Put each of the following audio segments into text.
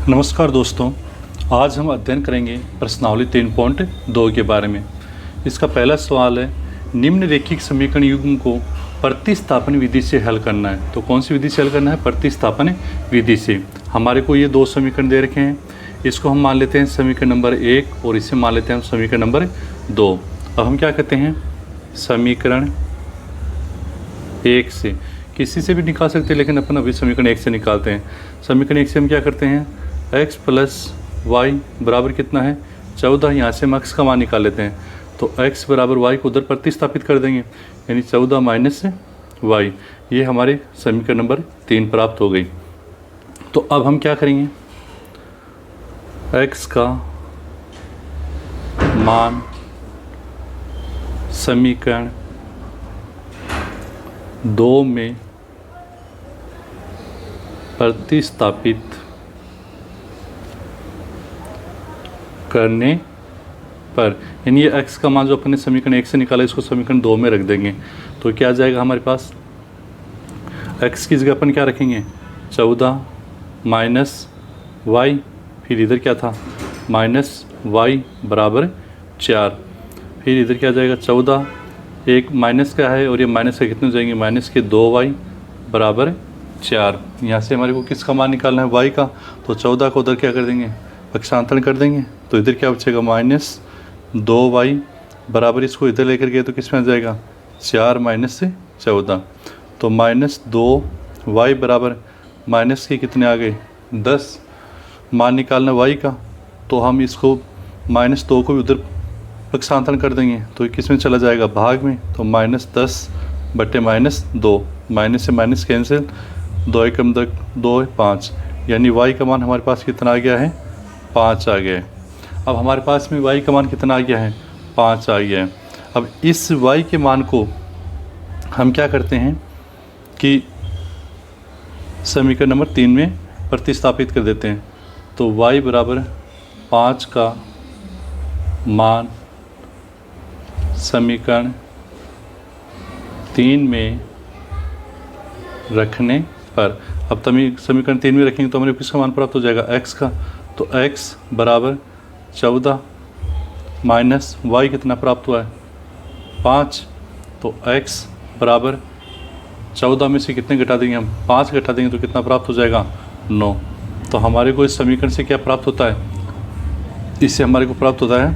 नमस्कार दोस्तों, आज हम अध्ययन करेंगे प्रश्नावली 3.2 के बारे में। इसका पहला सवाल है, निम्नरेखिक समीकरण युग्म को प्रतिस्थापन विधि से हल करना है। तो कौन सी विधि से हल करना है? प्रतिस्थापन विधि से। हमारे को ये दो समीकरण दे रखे हैं, इसको हम मान लेते हैं समीकरण नंबर 1 और इसे मान लेते हैं हम समीकरण नंबर 2। अब हम क्या कहते हैं, समीकरण 1 से किसी से भी निकाल सकते हैं, लेकिन अपन अभी समीकरण 1 से निकालते हैं। समीकरण 1 से हम क्या करते हैं, x प्लस वाई बराबर कितना है 14। यहाँ से हम x का मान निकाल लेते हैं, तो x बराबर y को उधर प्रतिस्थापित कर देंगे, यानी 14 माइनस वाई। ये हमारे समीकरण नंबर 3 प्राप्त हो गई। तो अब हम क्या करेंगे, x का मान समीकरण 2 में प्रतिस्थापित करने पर, यानी ये x का मान जो अपने समीकरण 1 से निकाला इसको समीकरण 2 में रख देंगे, तो क्या आ जाएगा हमारे पास, x की जगह अपन क्या रखेंगे 14 माइनस वाई, फिर इधर क्या था माइनस वाई बराबर 4, फिर इधर क्या आ जाएगा 14, एक माइनस का है और ये माइनस का कितने हो जाएंगे, माइनस के 2y बराबर 4। यहाँ से हमारे को किसका मान निकालना है, y का, तो 14 को उधर क्या कर देंगे पक्षांतरण कर देंगे, तो इधर क्या बचेगा माइनस 2y बराबर, इसको इधर लेकर गए तो किस में आ जाएगा 4 माइनस से 14, तो माइनस 2y बराबर माइनस के कितने आ गए 10। मान निकालना y का, तो हम इसको माइनस 2 को भी उधर पक्षांतरण कर देंगे, तो ये किस में चला जाएगा भाग में, तो माइनस 10 बटे माइनस 2, माइनस से माइनस कैंसिल, 2 एकम 2 5, यानी y का मान हमारे पास कितना आ गया है 5 आ गया है। अब हमारे पास में y का मान कितना आ गया है 5 आ गया है। अब इस y के मान को हम क्या करते हैं कि समीकरण नंबर 3 में प्रतिस्थापित कर देते हैं, तो y बराबर 5 का मान समीकरण 3 में रखने पर, अब समीकरण 3 में रखेंगे तो हमारे किसका मान प्राप्त हो जाएगा x का, तो x बराबर 14 माइनस y कितना प्राप्त हुआ है 5, तो x बराबर 14 में से कितने घटा देंगे हम 5 घटा देंगे तो कितना प्राप्त हो जाएगा 9। तो हमारे को इस समीकरण से क्या प्राप्त होता है, इससे हमारे को प्राप्त होता है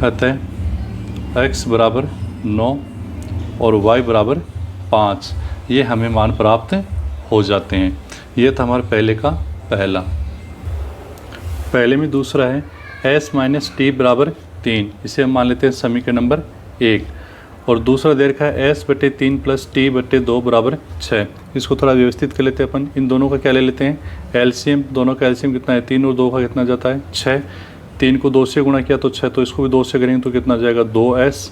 अतः x बराबर 9 और y बराबर 5, ये हमें मान प्राप्त हो जाते हैं। ये था हमारे पहले का पहला। पहले में दूसरा है s माइनस टी बराबर 3, इसे हम मान लेते हैं समीकरण नंबर 1, और दूसरा दे रखा है s बटे 3 प्लस टी बटे 2 बराबर 6। इसको थोड़ा व्यवस्थित कर लेते हैं अपन, इन दोनों का क्या ले लेते हैं एलसीएम, दोनों का एलसीएम कितना है 3 और 2 का कितना जाता है 6, 3 को 2 से गुणा किया तो 6, तो इसको भी 2 से करेंगे तो कितना जाएगा 2s,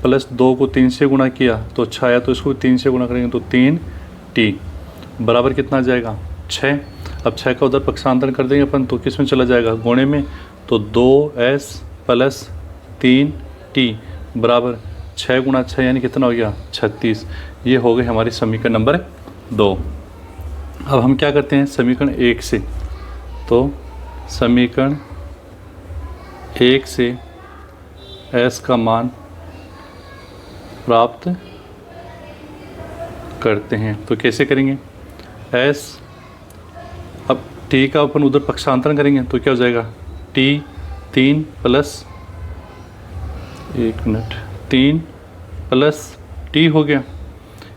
प्लस 2 को 3 से गुणा किया तो 6 आया, तो इसको भी 3 से गुणा करेंगे तो 3t बराबर कितना आ जाएगा 6। अब 6 का उधर पक्षांतरण कर देंगे अपन, तो किस में चला जाएगा गुणे में, तो 2s प्लस 3t बराबर 6 गुणा 6 यानी कितना हो गया 36। ये हो गई हमारी समीकरण नंबर 2। अब हम क्या करते हैं समीकरण 1 से, तो समीकरण 1 से s का मान प्राप्त करते हैं, तो कैसे करेंगे s, अब t का अपन उधर पक्षांतरण करेंगे तो क्या हो जाएगा t 3 प्लस 3 प्लस t हो गया,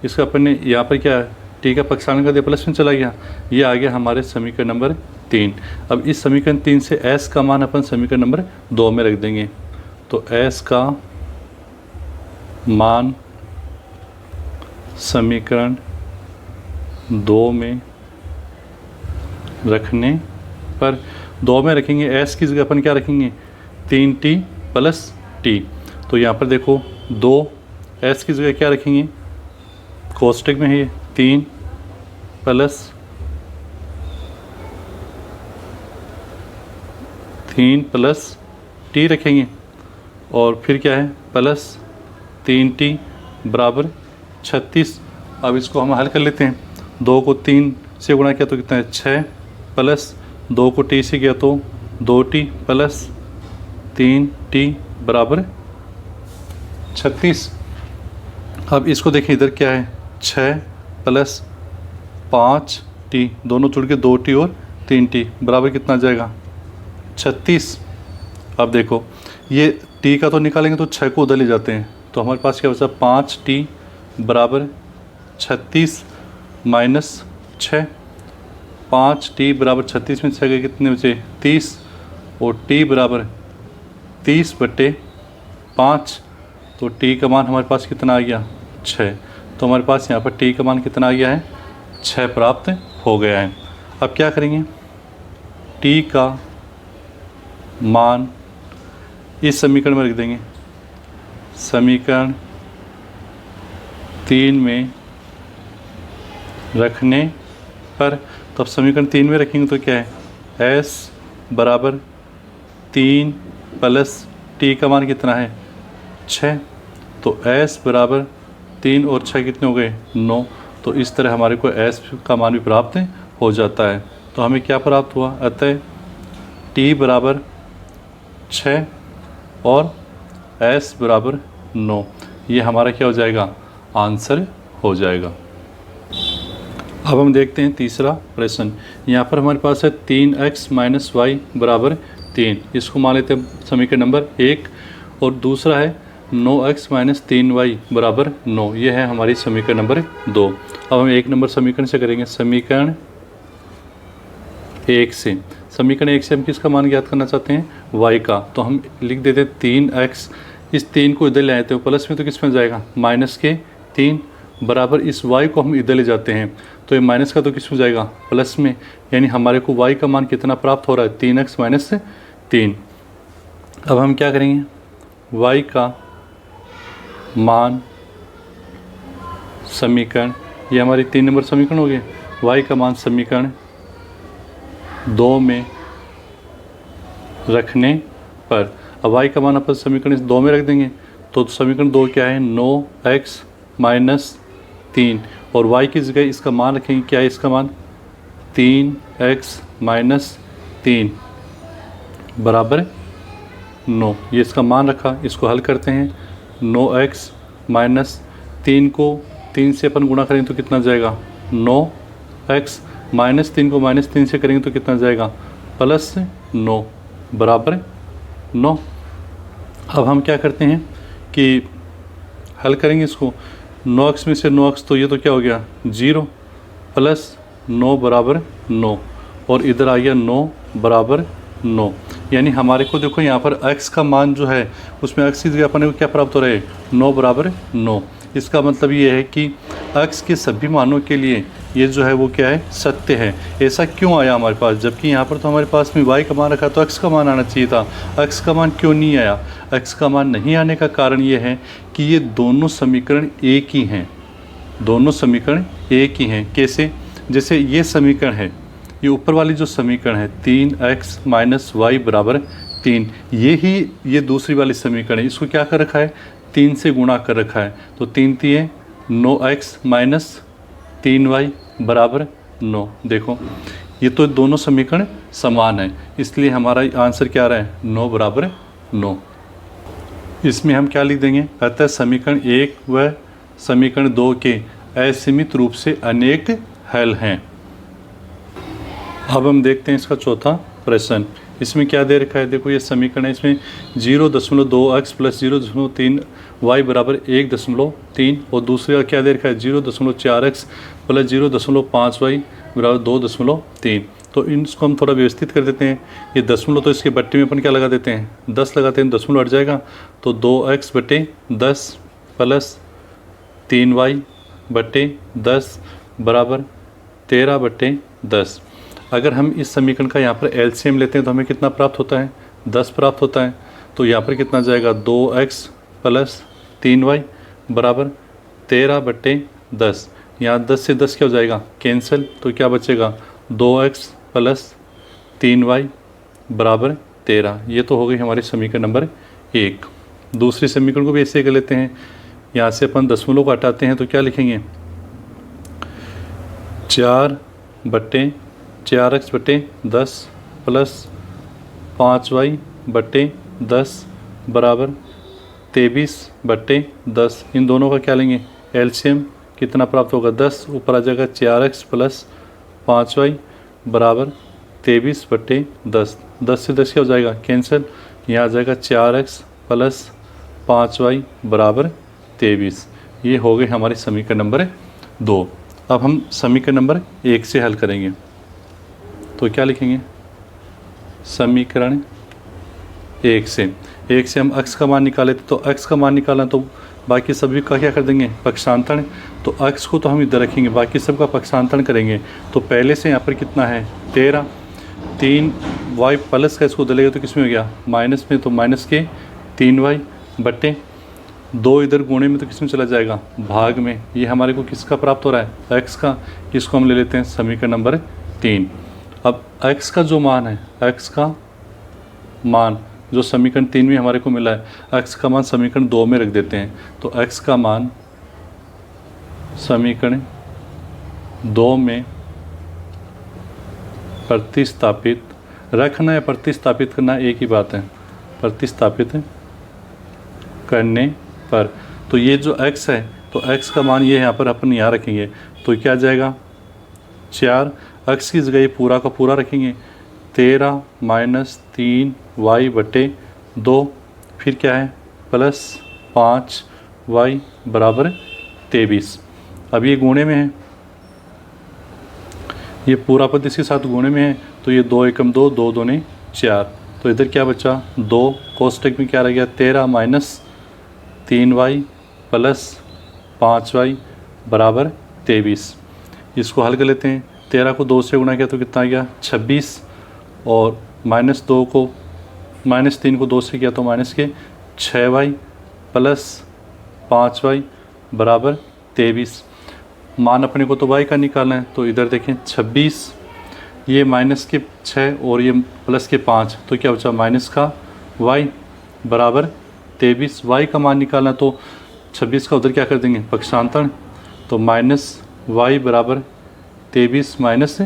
इसका अपन ने यहाँ पर क्या है t का पक्षांतरण कर दिया प्लस में चला गया, ये आ गया हमारे समीकरण नंबर 3। अब इस समीकरण 3 से s का मान अपन समीकरण नंबर 2 में रख देंगे, तो s का मान समीकरण 2 में रखने पर, 2 में रखेंगे s की जगह अपन क्या रखेंगे 3t प्लस t, तो यहाँ पर देखो 2 s की जगह क्या रखेंगे कोष्टक में है ये 3 प्लस 3 प्लस t रखेंगे, और फिर क्या है प्लस 3t बराबर 36। अब इसको हम हल कर लेते हैं, 2 को 3 से गुणा किया तो कितना है 6 प्लस 2 को t से किया तो 2t प्लस 3t बराबर 36। अब इसको देखिए इधर क्या है, 6 प्लस 5t, दोनों जुड़ के 2t और 3t बराबर कितना आ जाएगा 36। अब देखो ये t का तो निकालेंगे तो 6 को उधर ले जाते हैं, तो हमारे पास क्या बचा 5t बराबर 36 माइनस 6। 5t बराबर 36 में 6 के कितने बचे 30, और t बराबर 30/5, तो t का मान हमारे पास कितना आ गया 6। तो हमारे पास यहाँ पर t का मान कितना आ गया है 6 प्राप्त हो गया है। अब क्या करेंगे, t का मान इस समीकरण में रख देंगे, समीकरण 3 में रखने पर, तब समीकरण 3 में रखेंगे तो क्या है s बराबर 3 प्लस t का मान कितना है 6, तो s बराबर 3 और 6 कितने हो गए 9। तो इस तरह हमारे को s का मान भी प्राप्त हो जाता है। तो हमें क्या प्राप्त हुआ, अतः t बराबर 6 और s बराबर 9, ये हमारा क्या हो जाएगा आंसर हो जाएगा। अब हम देखते हैं तीसरा प्रश्न। यहाँ पर हमारे पास है 3x माइनस वाई बराबर 3, इसको मान लेते हैं समीकरण नंबर 1, और दूसरा है 9x माइनस 3y बराबर 9, ये है हमारी समीकरण नंबर 2। अब हम 1 नंबर समीकरण से करेंगे, समीकरण 1 से। समीकरण 1 से हम किसका मान ज्ञात करना चाहते हैं y का, तो हम लिख देते हैं 3x, इस 3 को इधर ले आते हैं प्लस में तो किस में जाएगा माइनस के 3 बराबर इस y को हम इधर ले जाते हैं तो ये माइनस का तो किस में जाएगा प्लस में, यानी हमारे को y का मान कितना प्राप्त हो रहा है 3x माइनस 3। अब हम क्या करेंगे, y का मान समीकरण, ये हमारी 3 नंबर समीकरण हो गए, y का मान समीकरण 2 में रखने पर, अब y का मान अपन समीकरण 2 में रख देंगे तो समीकरण 2 क्या है 9x माइनस 3, और y की जगह इसका मान रखेंगे, क्या है इसका मान 3x माइनस 3 बराबर 9, ये इसका मान रखा। इसको हल करते हैं, 9x माइनस 3 को 3 से अपन गुणा करेंगे तो कितना जाएगा 9x, माइनस 3 को माइनस 3 से करेंगे तो कितना जाएगा प्लस 9 बराबर 9। अब हम क्या करते हैं कि हल करेंगे इसको, 9x में से 9x तो ये तो क्या हो गया 0 प्लस 9 बराबर 9, और इधर आ गया 9 बराबर 9, यानी हमारे को देखो यहाँ पर x का मान जो है उसमें x की जगह अपने को क्या प्राप्त हो रहा है 9 बराबर 9। इसका मतलब ये है कि x के सभी मानों के लिए ये जो है वो क्या है सत्य है। ऐसा क्यों आया हमारे पास, जबकि यहाँ पर तो हमारे पास में y का मान रखा तो x का मान आना चाहिए था, x का मान क्यों नहीं आया। x का मान नहीं आने का कारण ये है कि ये दोनों समीकरण एक ही हैं, दोनों समीकरण एक ही हैं। कैसे, जैसे ये समीकरण है, ये ऊपर वाली जो समीकरण है 3x माइनस वाई बराबर 3, ये दूसरी वाली समीकरण है, इसको क्या कर रखा है 3 से गुणा कर रखा है, तो 3 3 9x माइनस 3y बराबर 9। देखो ये तो दोनों समीकरण समान है, इसलिए हमारा आंसर क्या आ रहा है 9 बराबर 9। इसमें हम क्या लिख देंगे, अतः समीकरण 1 व समीकरण 2 के असीमित रूप से अनेक हल हैं। अब हम देखते हैं इसका चौथा प्रश्न। इसमें क्या दे रखा है, देखो ये समीकरण है, इसमें 0.2x प्लस 0.3 y बराबर 1.3, और दूसरे का क्या दे रखा है 0.4x प्लस 0.5 y बराबर 2.3। तो इसको हम थोड़ा व्यवस्थित कर देते हैं, ये दशमलव तो इसके बट्टे में अपन क्या लगा देते हैं 10 लगाते हैं, दशमलव हट जाएगा, तो 2x बटे 10 प्लस 3y बटे 10 बराबर 13 बटे 10। अगर हम इस समीकरण का यहाँ पर एलसीएम लेते हैं तो हमें कितना प्राप्त होता है 10 प्राप्त होता है, तो यहाँ पर कितना जाएगा 2x प्लस 3y बराबर 13 बटे 10। यहाँ 10 से 10 क्या हो जाएगा कैंसिल, तो क्या बचेगा 2x प्लस 3y बराबर 13। ये तो हो गई हमारी समीकरण नंबर 1। दूसरी समीकरण को भी ऐसे कर लेते हैं, यहाँ से अपन दशमलव को हटाते हैं तो क्या लिखेंगे 4x बटे 10 प्लस 5y बटे 10 बराबर 23/10। इन दोनों का क्या लेंगे एलसीएम, कितना प्राप्त होगा 10, ऊपर आ जाएगा 4x प्लस 5y बराबर 23/10। 10 से 10 क्या हो जाएगा कैंसिल, यहाँ आ जाएगा 4x प्लस 5y बराबर 23। ये हो गई हमारी समीकरण नंबर 2। अब हम समीकरण नंबर 1 से हल करेंगे। तो क्या लिखेंगे समीकरण 1 से हम x का मान निकाले थे, तो x का मान निकालना तो बाकी सभी का क्या कर देंगे पक्षांतरण। तो x को तो हम इधर रखेंगे, बाकी सब का पक्षांतरण करेंगे। तो पहले से यहाँ पर कितना है 13, 3y प्लस का इसको दलेगा तो किस में हो गया माइनस में, तो माइनस के 3y बटे 2 इधर गुणे में तो किस में चला जाएगा भाग में। ये हमारे को किसका प्राप्त हो रहा है x का, इसको हम ले लेते हैं समीकरण नंबर 3। अब x का जो मान है, x का मान जो समीकरण 3 में हमारे को मिला है, x का मान समीकरण 2 में रख देते हैं। तो x का मान समीकरण 2 में प्रतिस्थापित रखना है, प्रतिस्थापित करना एक ही बात है, प्रतिस्थापित करने पर। तो ये जो x है, तो x का मान ये यहाँ पर अपन यहाँ रखेंगे तो क्या आ जाएगा 4, x की जगह ये पूरा का पूरा रखेंगे 13 माइनस 3y बटे 2, फिर क्या है प्लस 5y बराबर 23। अब ये गुणे में है, ये पूरा पद इसके साथ गुणे में है, तो ये 2 एकम 2, 2 दूने 4। तो इधर क्या बचा 2, कोष्टक में क्या रह गया 13 माइनस 3y प्लस 5y बराबर 23। इसको हल कर लेते हैं। 13 को 2 से गुणा किया तो कितना आ गया 26, और -2 को -3 को 2 से किया तो माइनस के 6y प्लस 5y बराबर 23। मान अपने को तो y का निकालना है, तो इधर देखें 26, ये माइनस के 6 और ये प्लस के 5, तो क्या बचा माइनस का y बराबर 23। y का मान निकालना तो 26 का उधर क्या कर देंगे पक्षांतरण, तो माइनस y बराबर 23 माइनस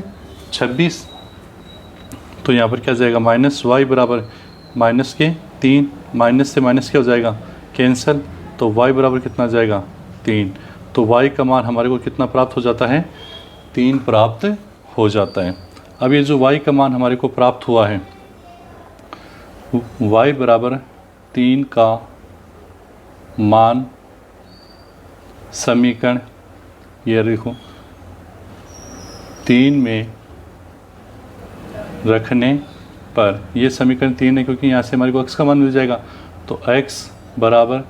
26। तो यहाँ पर क्या जाएगा माइनस y बराबर माइनस के 3, माइनस से माइनस क्या हो जाएगा कैंसिल, तो y बराबर कितना जाएगा 3। तो y का मान हमारे को कितना प्राप्त हो जाता है 3 प्राप्त हो जाता है। अब ये जो y का मान हमारे को प्राप्त हुआ है, y बराबर 3 का मान समीकरण ये देखो 3 में रखने पर, ये समीकरण 3 है क्योंकि यहाँ से हमारे को x का मान मिल जाएगा। तो x बराबर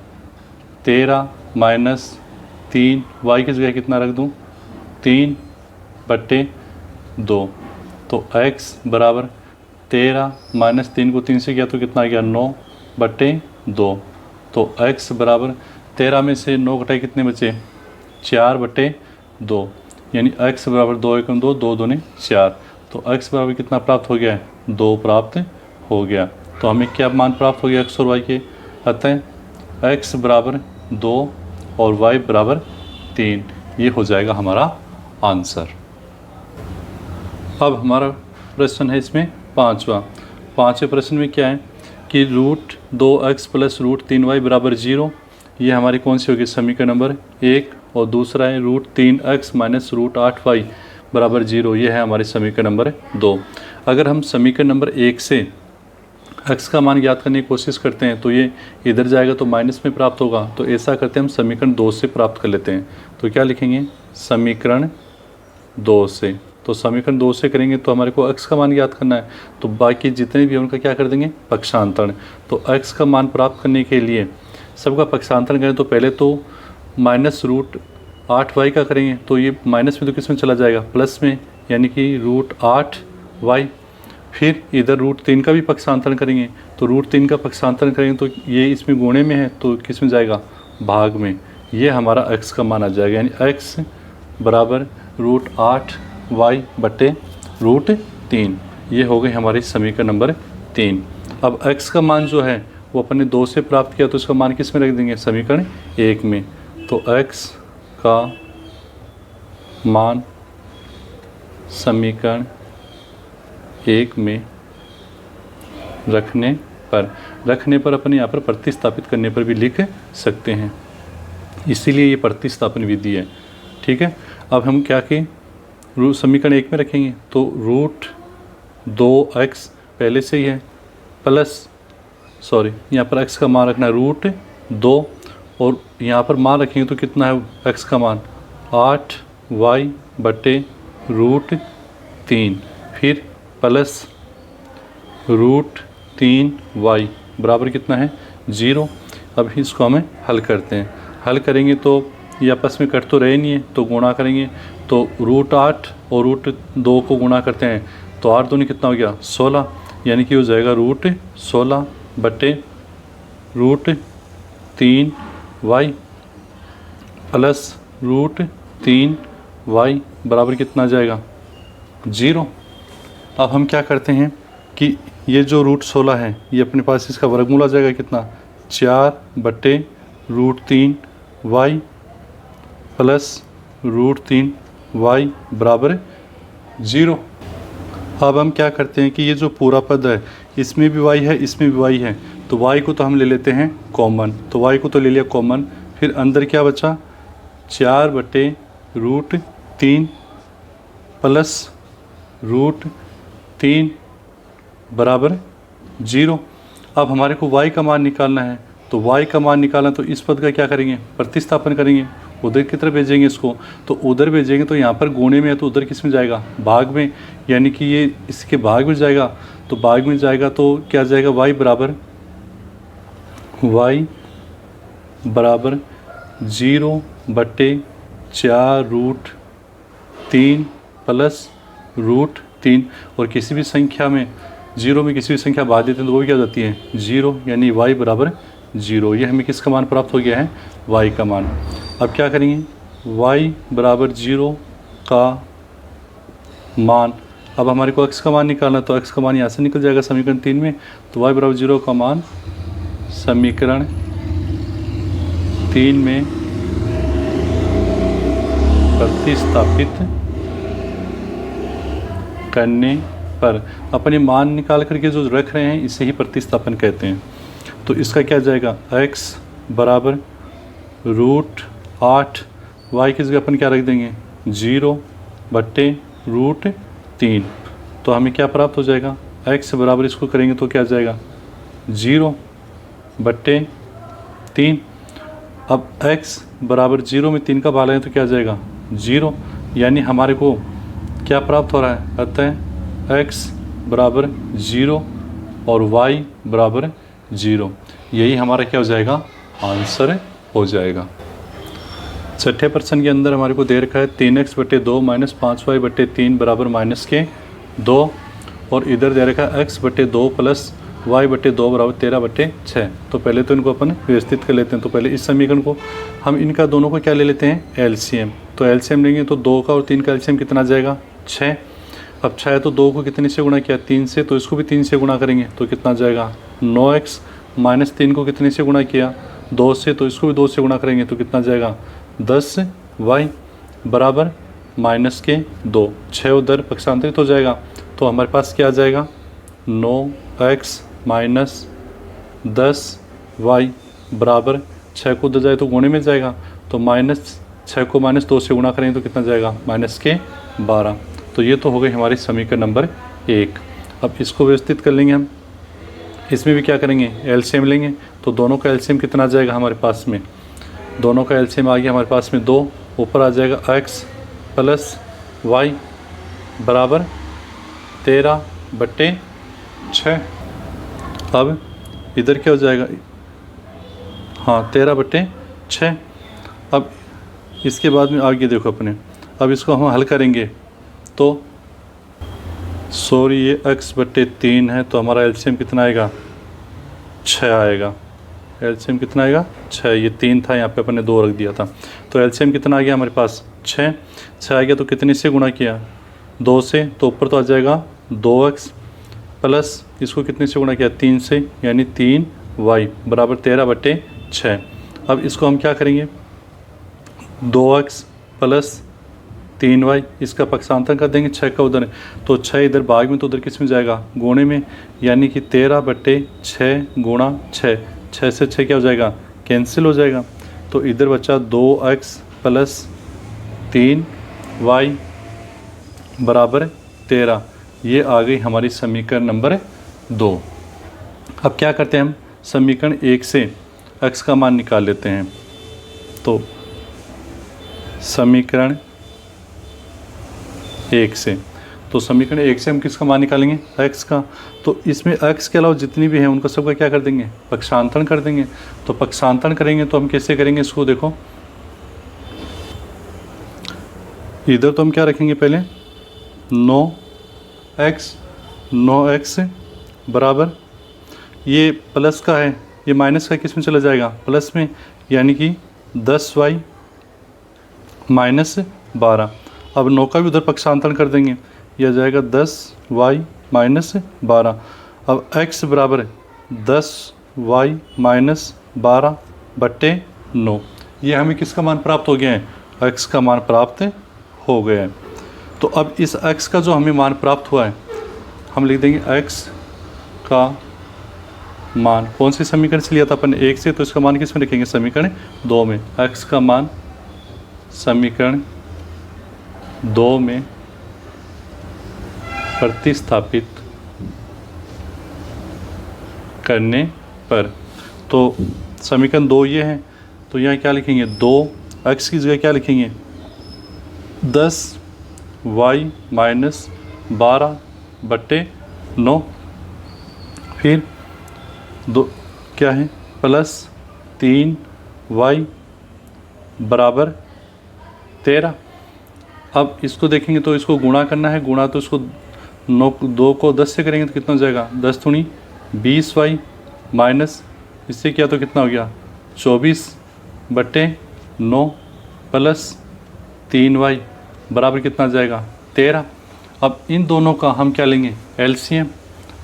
13 माइनस 3, y की जगह कितना रख दूँ 3 बटे 2। तो x बराबर 13 माइनस 3 को 3 से किया तो कितना आ गया 9 बटे 2। तो x बराबर 13 में से 9 घटाए कितने बचे 4 बटे 2, यानी x बराबर 2 एकम 2, 2 दूने 4। तो x बराबर कितना प्राप्त हो गया है 2 प्राप्त हो गया। तो हमें क्या मान प्राप्त हो गया x और y के, अतः x बराबर 2 और y बराबर 3, ये हो जाएगा हमारा आंसर। अब हमारा प्रश्न है इसमें पाँचवें प्रश्न में क्या है कि √2x प्लस √3y बराबर 0, ये हमारी कौन सी होगी समीकरण नंबर 1। और दूसरा है √3x माइनस √8y बराबर 0, ये है हमारी समीकरण नंबर 2। अगर हम समीकरण नंबर 1 से x का मान ज्ञात करने की कोशिश करते हैं तो ये इधर जाएगा तो माइनस में प्राप्त होगा, तो ऐसा करते हैं हम समीकरण 2 से प्राप्त कर लेते हैं। तो क्या लिखेंगे समीकरण 2 से, तो समीकरण 2 से करेंगे तो हमारे को x का मान ज्ञात करना है, तो बाकी जितने भी उनका क्या कर देंगे पक्षांतरण। तो x का मान प्राप्त करने के लिए सबका पक्षांतरण करें तो पहले तो माइनस √8y का करेंगे, तो ये माइनस में तो किस में चला जाएगा प्लस में, यानी कि √8y। फिर इधर √3 का भी पक्षांतरण करेंगे, तो √3 का पक्षांतरण करेंगे तो ये इसमें गुणे में है तो किस में जाएगा भाग में, ये हमारा x का मान आ जाएगा, यानी x बराबर √8y बटे √3। ये हो गई हमारी समीकरण नंबर 3। अब x का मान जो है वो अपन ने 2 से प्राप्त किया, तो इसका मान किस में रख देंगे समीकरण 1 में। तो x का मान समीकरण 1 में रखने पर अपन यहाँ पर प्रतिस्थापित करने पर भी लिख सकते हैं, इसीलिए ये प्रतिस्थापन विधि है। ठीक है, अब हम क्या कि समीकरण 1 में रखेंगे तो रूट 2x पहले से ही है प्लस यहाँ पर x का मान रखना है रूट 2 और यहाँ पर मान रखेंगे तो कितना है x का मान 8y बटे रूट 3 फिर प्लस रूट 3y बराबर कितना है 0। अब इसको हमें हल करते हैं, हल करेंगे तो ये आपस में कट तो रहे नहीं है तो गुणा करेंगे तो रूट 8 और रूट 2 को गुणा करते हैं तो 8 दूनी कितना हो गया 16, यानी कि हो जाएगा रूट 16 बटे root 3y plus root 3y बराबर कितना आ जाएगा 0। अब हम क्या करते हैं कि ये जो रूट 16 है ये अपने पास इसका वर्गमूल आ जाएगा कितना 4 बटे root 3y plus root 3y बराबर 0। अब हम क्या करते हैं कि ये जो पूरा पद है इसमें भी y है इसमें भी y है तो y को तो हम ले लेते हैं कॉमन, तो y को तो ले लिया कॉमन, फिर अंदर क्या बचा 4 बटे रूट 3 प्लस रूट 3 बराबर 0। अब हमारे को y का मान निकालना है तो y का मान निकालना तो इस पद का क्या करेंगे प्रतिस्थापन करेंगे, उधर की तरफ भेजेंगे इसको, तो उधर भेजेंगे तो यहाँ पर गुणे में है तो उधर किस में जाएगा भाग में, यानी कि ये इसके भाग में जाएगा तो भाग में जाएगा तो क्या जाएगा y बराबर 0 बटे 4 रूट 3 प्लस रूट 3 और किसी भी संख्या में 0 में किसी भी संख्या भाग देते हैं तो वो क्या हो जाती है 0, यानी y बराबर 0। ये हमें किसका मान प्राप्त हो गया है y का मान। अब क्या करेंगे y बराबर 0 का मान, अब हमारे को x का मान निकालना तो x का मान यहाँ से निकल जाएगा समीकरण 3 में, तो y बराबर 0 का मान समीकरण 3 में प्रतिस्थापित करने पर अपने मान निकाल करके जो रख रहे हैं इसे ही प्रतिस्थापन कहते हैं। तो इसका क्या जाएगा x बराबर रूट 8, y की जगह अपन क्या रख देंगे 0 बटे रूट 3, तो हमें क्या प्राप्त हो जाएगा x बराबर इसको करेंगे तो क्या जाएगा 0 बटे 3। अब x बराबर 0 में 3 का भाग लें तो क्या जाएगा 0, यानी हमारे को क्या प्राप्त हो रहा है, अतः x बराबर 0 और y बराबर 0, यही हमारा क्या हो जाएगा आंसर हो जाएगा। छठे प्रश्न के अंदर हमारे को दे रखा है 3x बटे 2 माइनस 5y बटे 3 बराबर माइनस के 2 और इधर दे रखा है x बटे 2 प्लस y बटे 2 बराबर 13 बटे 6। तो पहले तो इनको अपन व्यवस्थित कर लेते हैं, तो पहले इस समीकरण को हम इनका दोनों को क्या ले लेते हैं एलसीएम, तो एलसीएम लेंगे तो 2 का और 3 का एलसीएम कितना आ जाएगा 6। अब 6 है तो 2 को कितने से गुणा किया 3 से, तो इसको भी 3 से गुणा करेंगे तो कितना आ जाएगा 9x माइनस 3 को कितने से गुणा किया 2 से, तो इसको भी 2 से गुणा करेंगे तो कितना जाएगा 10y बराबर माइनस के 2, 6 उधर पक्षांतरित हो जाएगा तो हमारे पास क्या आ जाएगा 9x माइनस 10y बराबर 6 को उधर जाए तो गुणे में जाएगा तो माइनस 6 को माइनस 2 से गुणा करेंगे तो कितना जाएगा माइनस के 12। तो ये तो हो गई हमारी समीकरण नंबर 1। अब इसको व्यवस्थित कर लेंगे हम, इसमें भी क्या करेंगे एलसीएम लेंगे तो दोनों का एलसीएम कितना आ जाएगा हमारे पास में, दोनों का एलसीएम आ गया हमारे पास में 2, ऊपर आ जाएगा x प्लस y बराबर 13 बटे 6। अब इधर क्या हो जाएगा 13 बटे 6। अब इसके बाद में आगे देखो अपने, अब इसको हम हल करेंगे तो सॉरी ये x बटे 3 है तो हमारा एलसीएम कितना आएगा 6 आएगा, एलसीएम कितना आएगा 6, ये 3 था यहाँ पे अपन ने 2 रख दिया था तो एलसीएम कितना आ गया हमारे पास 6 आ गया तो कितने से गुणा किया 2 से, तो ऊपर तो आ जाएगा 2x प्लस इसको कितने से गुणा किया 3 से, यानी 3y बराबर 13 बटे 6। अब इसको हम क्या करेंगे 2x प्लस 3y, इसका पक्षांतर कर देंगे 6 का उधर, तो 6 इधर भाग में तो उधर किस में जाएगा, गुणे में, यानी कि 13/6 गुणा 6, 6 से 6 क्या हो जाएगा, कैंसिल हो जाएगा। तो इधर बचा 2x + 3y बराबर 13। ये आ गई हमारी समीकरण नंबर 2। अब क्या करते हैं हम, समीकरण 1 से x का मान निकाल लेते हैं। तो समीकरण 1 से, तो समीकरण 1 से हम किसका मान निकालेंगे, x का। तो इसमें x के अलावा जितनी भी हैं उनका सबका क्या कर देंगे, पक्षांतरण कर देंगे। तो पक्षांतरण करेंगे तो हम कैसे करेंगे इसको, देखो इधर तो हम क्या रखेंगे, पहले 9x बराबर, ये प्लस का है, ये माइनस का किस में चला जाएगा, प्लस में, यानी कि 10y - 12। अब 9 का भी उधर पक्षांतरण कर देंगे, यह जाएगा 10y - 12। अब x बराबर 10y - 12/9। ये हमें किसका मान प्राप्त हो गया है, x का मान प्राप्त हो गया है। तो अब इस x का जो हमें मान प्राप्त हुआ है, हम लिख देंगे x का मान, कौन सी समीकरण से लिया था अपन, 1 से, तो इसका मान किस में लिखेंगे, समीकरण 2 में। x का मान समीकरण 2 में प्रतिस्थापित करने पर, तो समीकरण 2 ये है, तो यहाँ क्या लिखेंगे, 2x की जगह क्या लिखेंगे, 10y - 12/9, फिर दो क्या है, प्लस 3y बराबर 13। अब इसको देखेंगे तो इसको गुणा करना है, गुणा तो इसको 2 को 10 से करेंगे तो कितना हो जाएगा, 10 दूनी 20y माइनस इससे किया तो कितना हो गया, 24/9 प्लस 3y बराबर कितना जाएगा, 13। अब इन दोनों का हम क्या लेंगे, एलसीएम।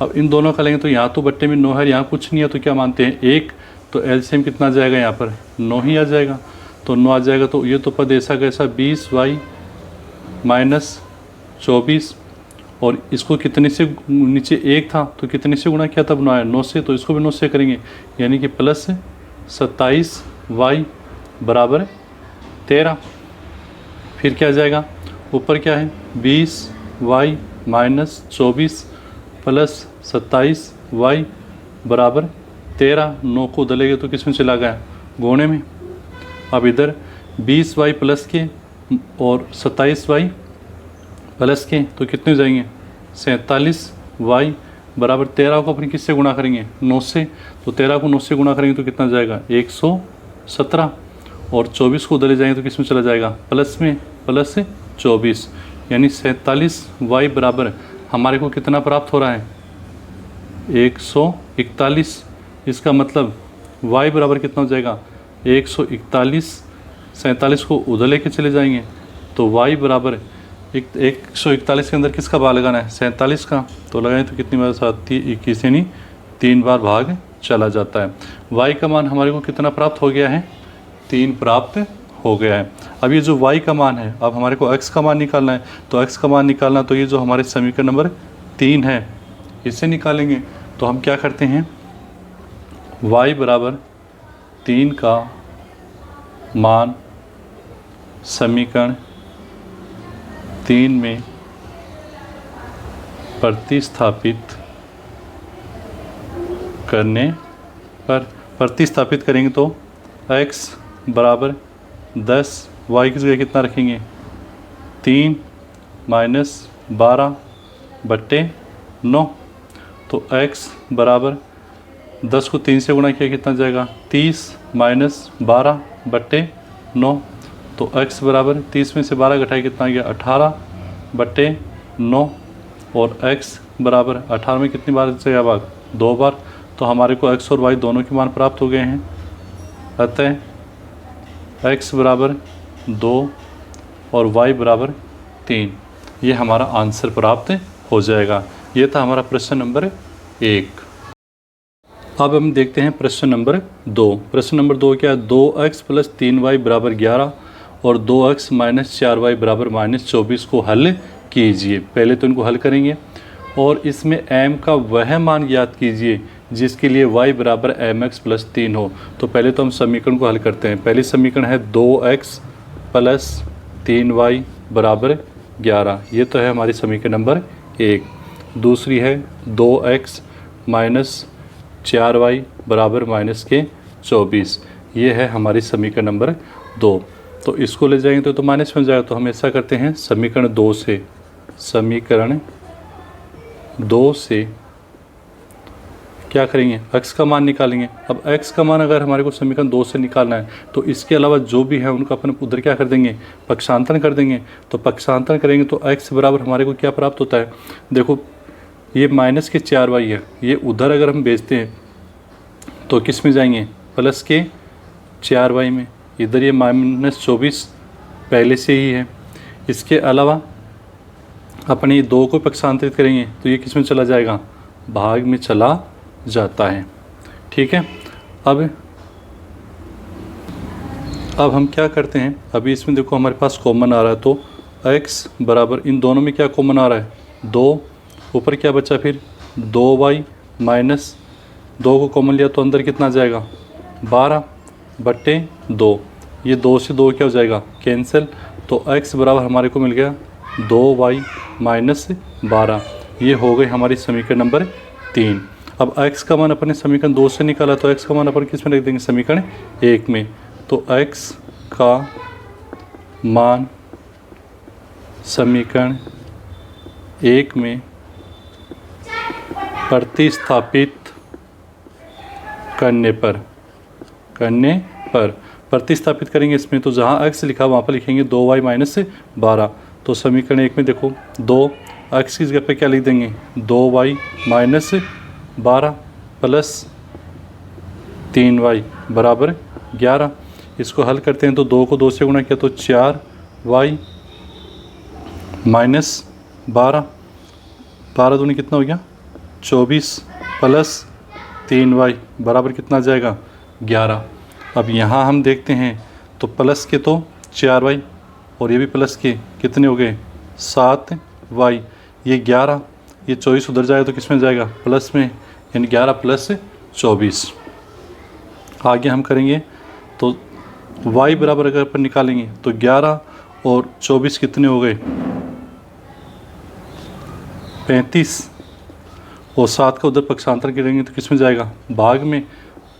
अब इन दोनों का लेंगे तो यहाँ तो बट्टे में 9 है, यहाँ कुछ नहीं है, तो क्या मानते हैं 1, तो एलसीएम कितना जाएगा, यहाँ पर 9 ही आ जाएगा। तो 9 आ जाएगा, तो ये तो पद ऐसा कैसा, 20y - 24, और इसको कितने से नीचे 1 था तो कितने से गुणा किया था, बनाया 9 से, तो इसको भी 9 से करेंगे, यानी कि प्लस 27y बराबर 13। फिर क्या जाएगा, ऊपर क्या है, 20y - 24 प्लस 27y बराबर 13। 9 को उधलेंगे तो किस में चला गया, गुणे में। अब इधर 20y प्लस के और 27y प्लस के तो कितने हो जाएंगे, 47y बराबर 13 को अपनी किससे गुणा करेंगे, 9 से। तो 13 को 9 से गुणा करेंगे तो कितना जाएगा, 117, और 24 को उधर जाएंगे तो किस में चला जाएगा, प्लस में, प्लस 24, यानी 47y बराबर हमारे को कितना प्राप्त हो रहा है, 141। इसका मतलब y बराबर कितना हो जाएगा, 141। 47 को उधर लेके चले जाएंगे तो y बराबर 141 के अंदर किसका भाग लगाना है, 47 का। तो लगाएं तो कितनी बार साथ 21, यानी 3 बार भाग चला जाता है। y का मान हमारे को कितना प्राप्त हो गया है, 3 प्राप्त हो गया है। अब ये जो y का मान है, अब हमारे को x का मान निकालना है। तो x का मान निकालना, तो ये जो हमारे समीकरण नंबर 3 है इससे निकालेंगे। तो हम क्या करते हैं, y बराबर 3 का मान समीकरण 3 में प्रतिस्थापित करने पर, प्रतिस्थापित करेंगे तो x बराबर 10, y की जगह कितना रखेंगे, 3 - 12/9। तो x बराबर 10 को 3 से गुणा किया कितना जाएगा, 30 - 12/9। तो x बराबर 30 में से 12 घटाए कितना गया, 18/9, और x बराबर 18 में कितनी बार जाएगा भाग, 2 बार। तो हमारे को x और y दोनों के मान प्राप्त हो गए हैं। अतः x बराबर 2 और y बराबर 3, ये हमारा आंसर प्राप्त हो जाएगा। ये था हमारा प्रश्न नंबर 1। अब हम देखते हैं प्रश्न नंबर 2। प्रश्न नंबर 2 क्या है, 2x + 3y बराबर 11 और 2x माइनस 4y बराबर -24 को हल कीजिए। पहले तो इनको हल करेंगे और इसमें m का वह मान ज्ञात कीजिए जिसके लिए y बराबर mx प्लस 3 हो। तो पहले तो हम समीकरण को हल करते हैं। पहली समीकरण है 2x प्लस 3y बराबर 11, ये तो है हमारी समीकरण नंबर 1। दूसरी है 2x माइनस 4y बराबर -24, ये है हमारी समीकरण नंबर 2। तो इसको ले जाएंगे तो माइनस में जाएगा, तो हम ऐसा करते हैं समीकरण 2 से क्या करेंगे, x का मान निकालेंगे। अब x का मान अगर हमारे को समीकरण 2 से निकालना है तो इसके अलावा जो भी है उनको अपन उधर क्या कर देंगे, पक्षांतरण कर देंगे। तो पक्षांतरण करेंगे तो x बराबर हमारे को क्या प्राप्त होता है, देखो ये माइनस के 4y है, ये उधर अगर हम भेजते हैं तो किस में जाएंगे, प्लस के 4y में। इधर ये -24 पहले से ही है। इसके अलावा अपन ये 2 को पक्षांतरित करेंगे तो ये किस में चला जाएगा, भाग में चला जाता है। ठीक है, अब हम क्या करते हैं, अभी इसमें देखो हमारे पास कॉमन आ रहा है तो x बराबर इन दोनों में क्या कॉमन आ रहा है, 2, ऊपर क्या बचा फिर 2y माइनस 2 को कॉमन लिया तो अंदर कितना जाएगा 12/2, ये 2 से 2 क्या हो जाएगा कैंसिल। तो x बराबर हमारे को मिल गया 2y माइनस 12, ये हो गई हमारी समीकरण नंबर 3। अब x का मान अपन ने समीकरण 2 से निकाला तो x का मान अपन किस में रख देंगे, समीकरण 1 में। तो x का मान समीकरण 1 में प्रतिस्थापित करने पर प्रतिस्थापित करेंगे इसमें, तो जहाँ x लिखा वहाँ पर लिखेंगे 2y माइनस 12। तो समीकरण 1 में देखो 2x की जगह पे क्या लिख देंगे, 2y माइनस 12 प्लस 3y बराबर 11। इसको हल करते हैं तो 2 को 2 से गुणा किया तो 4y माइनस 12 दूनी कितना हो गया 24 प्लस 3y बराबर कितना जाएगा 11। अब यहाँ हम देखते हैं तो प्लस के तो 4y और ये भी प्लस के कितने हो गए 7y, ये 11, ये 24 उधर जाएगा तो किस में जाएगा प्लस में, यानी 11 प्लस 24। आगे हम करेंगे तो y बराबर अगर अपन निकालेंगे तो 11 और 24 कितने हो गए 35, और 7 का उधर पक्षांतर करेंगे तो किस में जाएगा भाग में।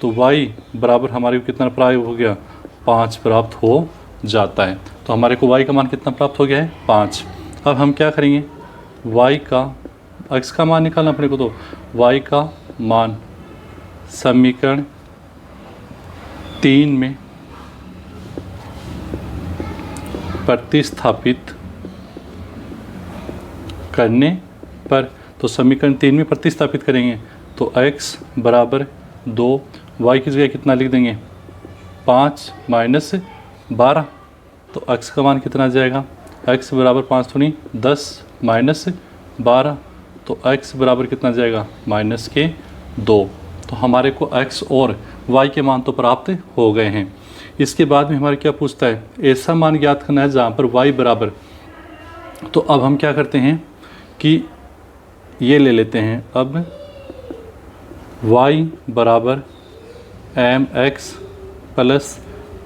तो y बराबर हमारे को कितना प्राप्त हो गया 5 प्राप्त हो जाता है। तो हमारे को y का मान कितना प्राप्त हो गया है 5। अब हम क्या करेंगे, y का x का मान निकालना अपने को, तो y का मान समीकरण 3 में प्रतिस्थापित करने पर, तो समीकरण 3 में प्रतिस्थापित करेंगे तो x बराबर 2, y की जगह कितना लिख देंगे 5 माइनस 12। तो x का मान कितना जाएगा, x बराबर 5 थोड़ी 10 माइनस 12, तो x बराबर कितना जाएगा -2। तो हमारे को x और y के मान तो प्राप्त हो गए हैं। इसके बाद में हमारे क्या पूछता है, ऐसा मान ज्ञात करना है जहाँ पर y बराबर, तो अब हम क्या करते हैं कि ये ले लेते हैं, अब y बराबर mx प्लस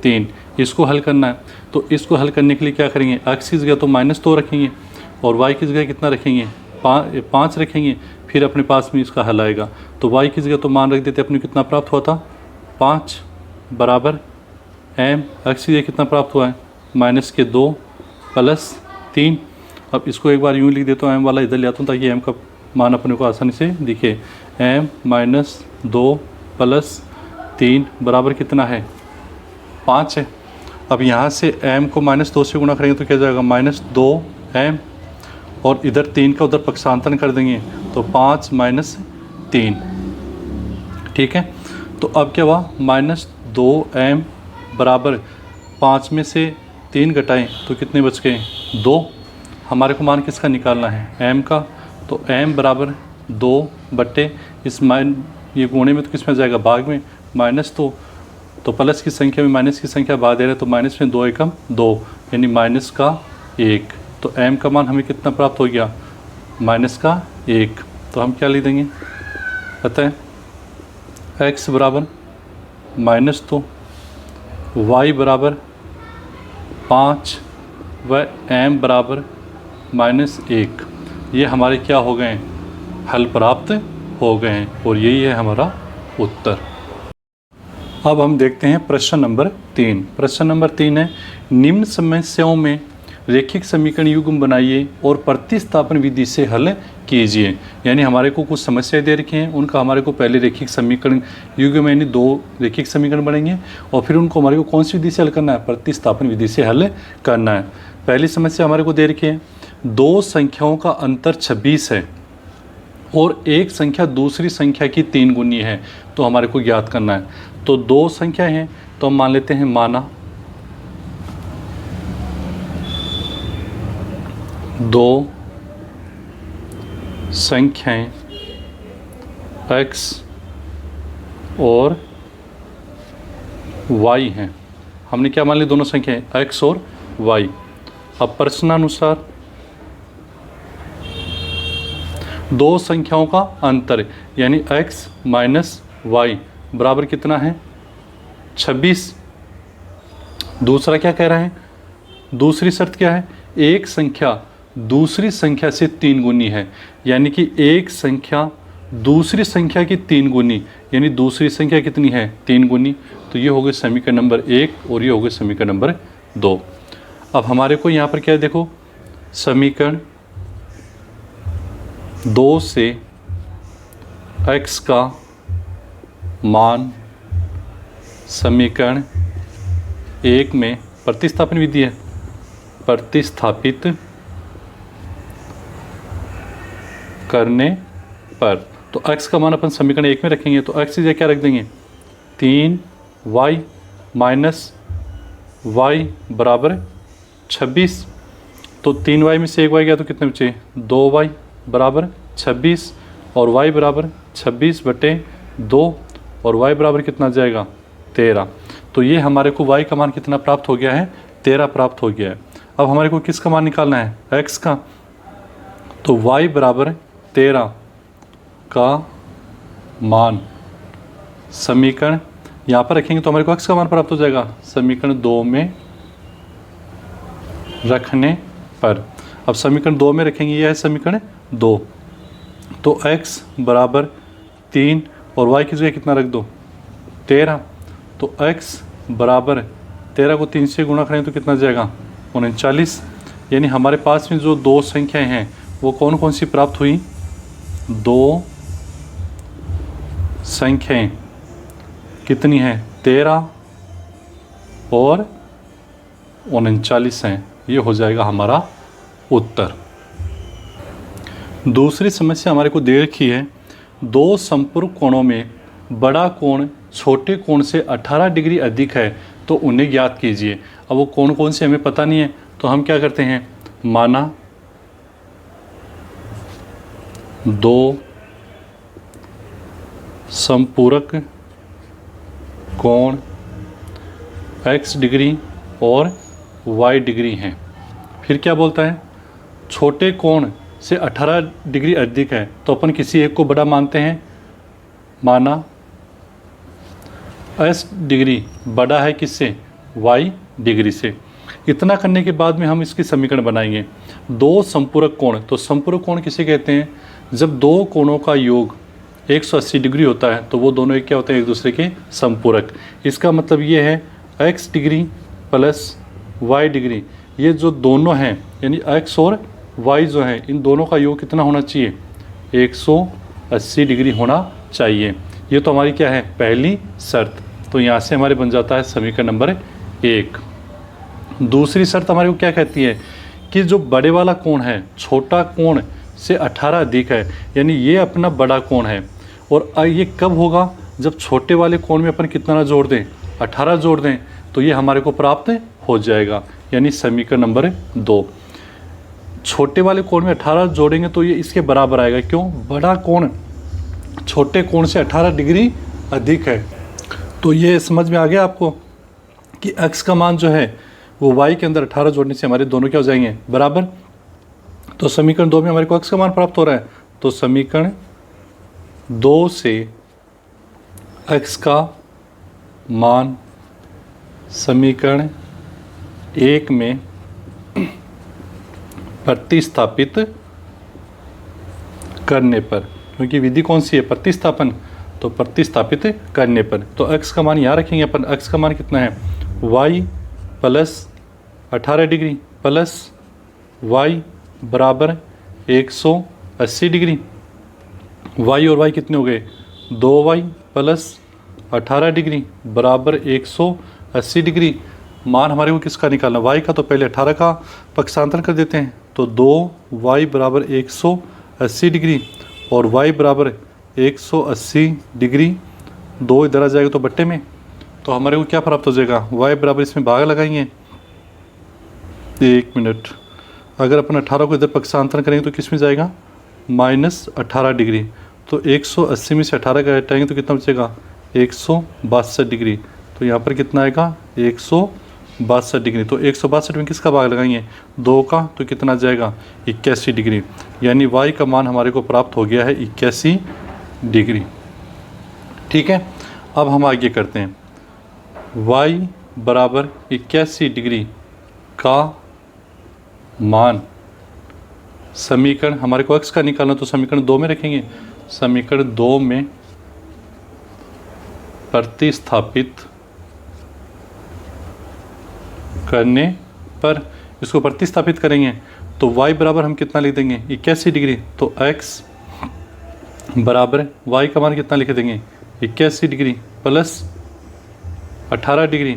3, इसको हल करना है। तो इसको हल करने के लिए क्या करेंगे, x की जगह तो -2 रखेंगे और y की जगह कितना रखेंगे 5 रखेंगे, फिर अपने पास में इसका हल आएगा। तो y की जगह तो मान रख देते, अपने कितना प्राप्त हुआ था 5 बराबर m, x की जगह कितना प्राप्त हुआ है -2 प्लस 3। अब इसको एक बार यूँ लिख देता हूँ, m वाला इधर ले आता हूँ ताकि m का मान अपने को आसानी से दिखे। m -2 प्लस 3 बराबर कितना है 5 है। अब यहाँ से m को -2 से गुणा करेंगे तो क्या जाएगा -2m, और इधर 3 का उधर पक्षांतरण कर देंगे तो 5 - 3। ठीक है, तो अब क्या हुआ -2m बराबर 5 में से 3 घटाएं तो कितने बच गए 2। हमारे को मान किसका निकालना है m का, तो m बराबर 2 बट्टे इस ये गुणे में तो किस में जाएगा भाग में, -2 तो प्लस की संख्या में माइनस की संख्या भाग दे रहे हैं, तो माइनस में 2 एकम 2 यानी माइनस का 1। तो m का मान हमें कितना प्राप्त हो गया, माइनस का 1। तो हम क्या लिख देंगे, पता है x बराबर -2, y बराबर 5 व m बराबर -1। ये हमारे क्या हो गए हैं, हल प्राप्त हो गए हैं और यही है हमारा उत्तर। अब हम देखते हैं प्रश्न नंबर 3। प्रश्न नंबर 3 है, निम्न समस्याओं में रैखिक समीकरण युग्म बनाइए और प्रतिस्थापन विधि से हल कीजिए। यानी हमारे को कुछ समस्याएं दे रखी हैं, उनका हमारे को पहले रैखिक समीकरण युग्म यानी 2 रैखिक समीकरण बनेंगे और फिर उनको हमारे को कौन सी विधि से हल करना है, प्रतिस्थापन विधि से हल करना है। पहली समस्या हमारे को दे रखी है, 2 संख्याओं का अंतर 26 है और एक संख्या दूसरी संख्या की 3 गुनी है, तो हमारे को ज्ञात करना है। तो 2 संख्या हैं, तो हम मान लेते हैं माना 2 संख्याएं x और y हैं। हमने क्या मान ली, दोनों संख्याएं x और y। अब प्रश्नानुसार 2 संख्याओं का अंतर यानी x माइनस y बराबर कितना है, 26। दूसरा क्या कह रहा है, दूसरी शर्त क्या है, एक संख्या दूसरी संख्या से 3 गुनी है, यानी कि एक संख्या दूसरी संख्या की 3 गुनी, यानी दूसरी संख्या कितनी है, 3 गुनी। तो ये हो गए समीकरण नंबर 1 और ये हो गए समीकरण नंबर 2। अब हमारे को यहाँ पर क्या है, देखो समीकरण 2 से x का मान समीकरण 1 में प्रतिस्थापन विधि है, प्रतिस्थापित करने पर तो x का मान अपन समीकरण 1 में रखेंगे, तो x की जगह क्या रख देंगे, 3y माइनस y बराबर 26। तो 3y में से 1y गया तो कितने बचे, 2y बराबर 26 और y बराबर 26/2 और y बराबर कितना जाएगा, 13। तो ये हमारे को y का मान कितना प्राप्त हो गया है, 13 प्राप्त हो गया है। अब हमारे को किसका मान निकालना है, x का। तो y बराबर 13 का मान समीकरण यहाँ पर रखेंगे तो हमारे को x का मान प्राप्त हो जाएगा समीकरण 2 में रखने पर। अब समीकरण 2 में रखेंगे, यह है समीकरण 2। तो x बराबर 3 और y की जगह कितना रख दो, 13। तो x बराबर 13 को 3 से गुणा करें तो कितना जाएगा, 39। यानी हमारे पास में जो 2 संख्याएं हैं वो कौन कौन सी प्राप्त हुई, 2 संख्याएं कितनी हैं, 13 और 39 हैं। ये हो जाएगा हमारा उत्तर। दूसरी समस्या हमारे को दे रखी है, 2 संपूरक कोणों में बड़ा कोण छोटे कोण से 18 डिग्री अधिक है, तो उन्हें ज्ञात कीजिए। अब वो कौन कौन से हमें पता नहीं है, तो हम क्या करते हैं, माना 2 संपूरक कोण x डिग्री और y डिग्री हैं। फिर क्या बोलता है, छोटे कोण से 18 डिग्री अधिक है, तो अपन किसी एक को बड़ा मानते हैं, माना s डिग्री बड़ा है किससे, y डिग्री से। इतना करने के बाद में हम इसकी समीकरण बनाएंगे। 2 संपूरक कोण, तो संपूरक कोण किसे कहते हैं, जब 2 कोणों का योग 180 डिग्री होता है तो वो दोनों एक क्या होते हैं, एक दूसरे के संपूरक। इसका मतलब ये है x degree plus y degree, ये जो दोनों हैं यानी x और y जो है, इन दोनों का योग कितना होना चाहिए, 180 डिग्री होना चाहिए। ये तो हमारी क्या है, पहली शर्त। तो यहाँ से हमारे बन जाता है समीकरण नंबर 1। दूसरी शर्त हमारे को क्या कहती है कि जो बड़े वाला कोण है छोटा कोण से 18 अधिक है, यानी ये अपना बड़ा कोण है। और ये कब होगा, जब छोटे वाले कोण में अपन कितना जोड़ दें, 18 जोड़ दें, तो ये हमारे को प्राप्त हो जाएगा, यानी समीकरण नंबर 2। छोटे वाले कोण में 18 जोड़ेंगे तो ये इसके बराबर आएगा। क्यों, बड़ा कोण छोटे कोण से 18 डिग्री अधिक है। तो ये समझ में आ गया आपको कि x का मान जो है वो y के अंदर 18 जोड़ने से हमारे दोनों क्या हो जाएंगे, बराबर। तो समीकरण 2 में हमारे को x का मान प्राप्त हो रहा है, तो समीकरण 2 से x का मान समीकरण 1 में प्रतिस्थापित करने पर, क्योंकि विधि कौन सी है, प्रतिस्थापन, तो प्रतिस्थापित करने पर तो x का मान यहाँ रखेंगे अपन। x का मान कितना है, y plus 18 degree plus y बराबर 180 डिग्री। y और y कितने हो गए, 2y प्लस 18 डिग्री बराबर 180 डिग्री। मान हमारे को किसका निकालना, y का, तो पहले 18 का पक्षांतर कर देते हैं, तो 2y बराबर 180 डिग्री और y बराबर 180 डिग्री, 2 इधर आ जाएगा तो बट्टे में, तो हमारे को क्या प्राप्त हो जाएगा, y बराबर, इसमें भाग लगाएंगे, 1 मिनट, अगर अपन 18 को इधर पक्षांतर करेंगे तो किस में जाएगा, -18 डिग्री, तो 180 में से 18 का हटाएंगे तो कितना बचेगा, 162 डिग्री, तो यहाँ पर कितना आएगा, 162 डिग्री। तो 162 में किसका भाग लगाएंगे, 2 का, तो कितना जाएगा, 81 डिग्री, यानी y का मान हमारे को प्राप्त हो गया है 81 डिग्री। ठीक है, अब हम आगे करते हैं, y बराबर 81 डिग्री का मान, समीकरण हमारे को x का निकालना, तो समीकरण 2 में रखेंगे, समीकरण 2 में प्रतिस्थापित करने पर, इसको प्रतिस्थापित करेंगे तो y बराबर हम कितना लिख देंगे, 81 डिग्री, तो x बराबर y का मान कितना लिख देंगे, 81 डिग्री प्लस 18 डिग्री,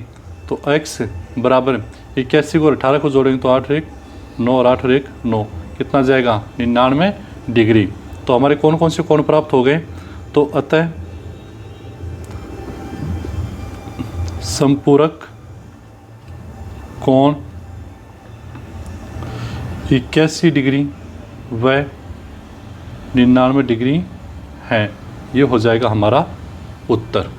तो x बराबर 81 को और 18 को जोड़ेंगे तो 8 और 1 9 और 8 और 1 9, कितना जाएगा, 99 डिग्री। तो हमारे कौन कौन से कोण प्राप्त हो गए, तो अतः संपूरक कोण 81 डिग्री व 99 डिग्री है, ये हो जाएगा हमारा उत्तर।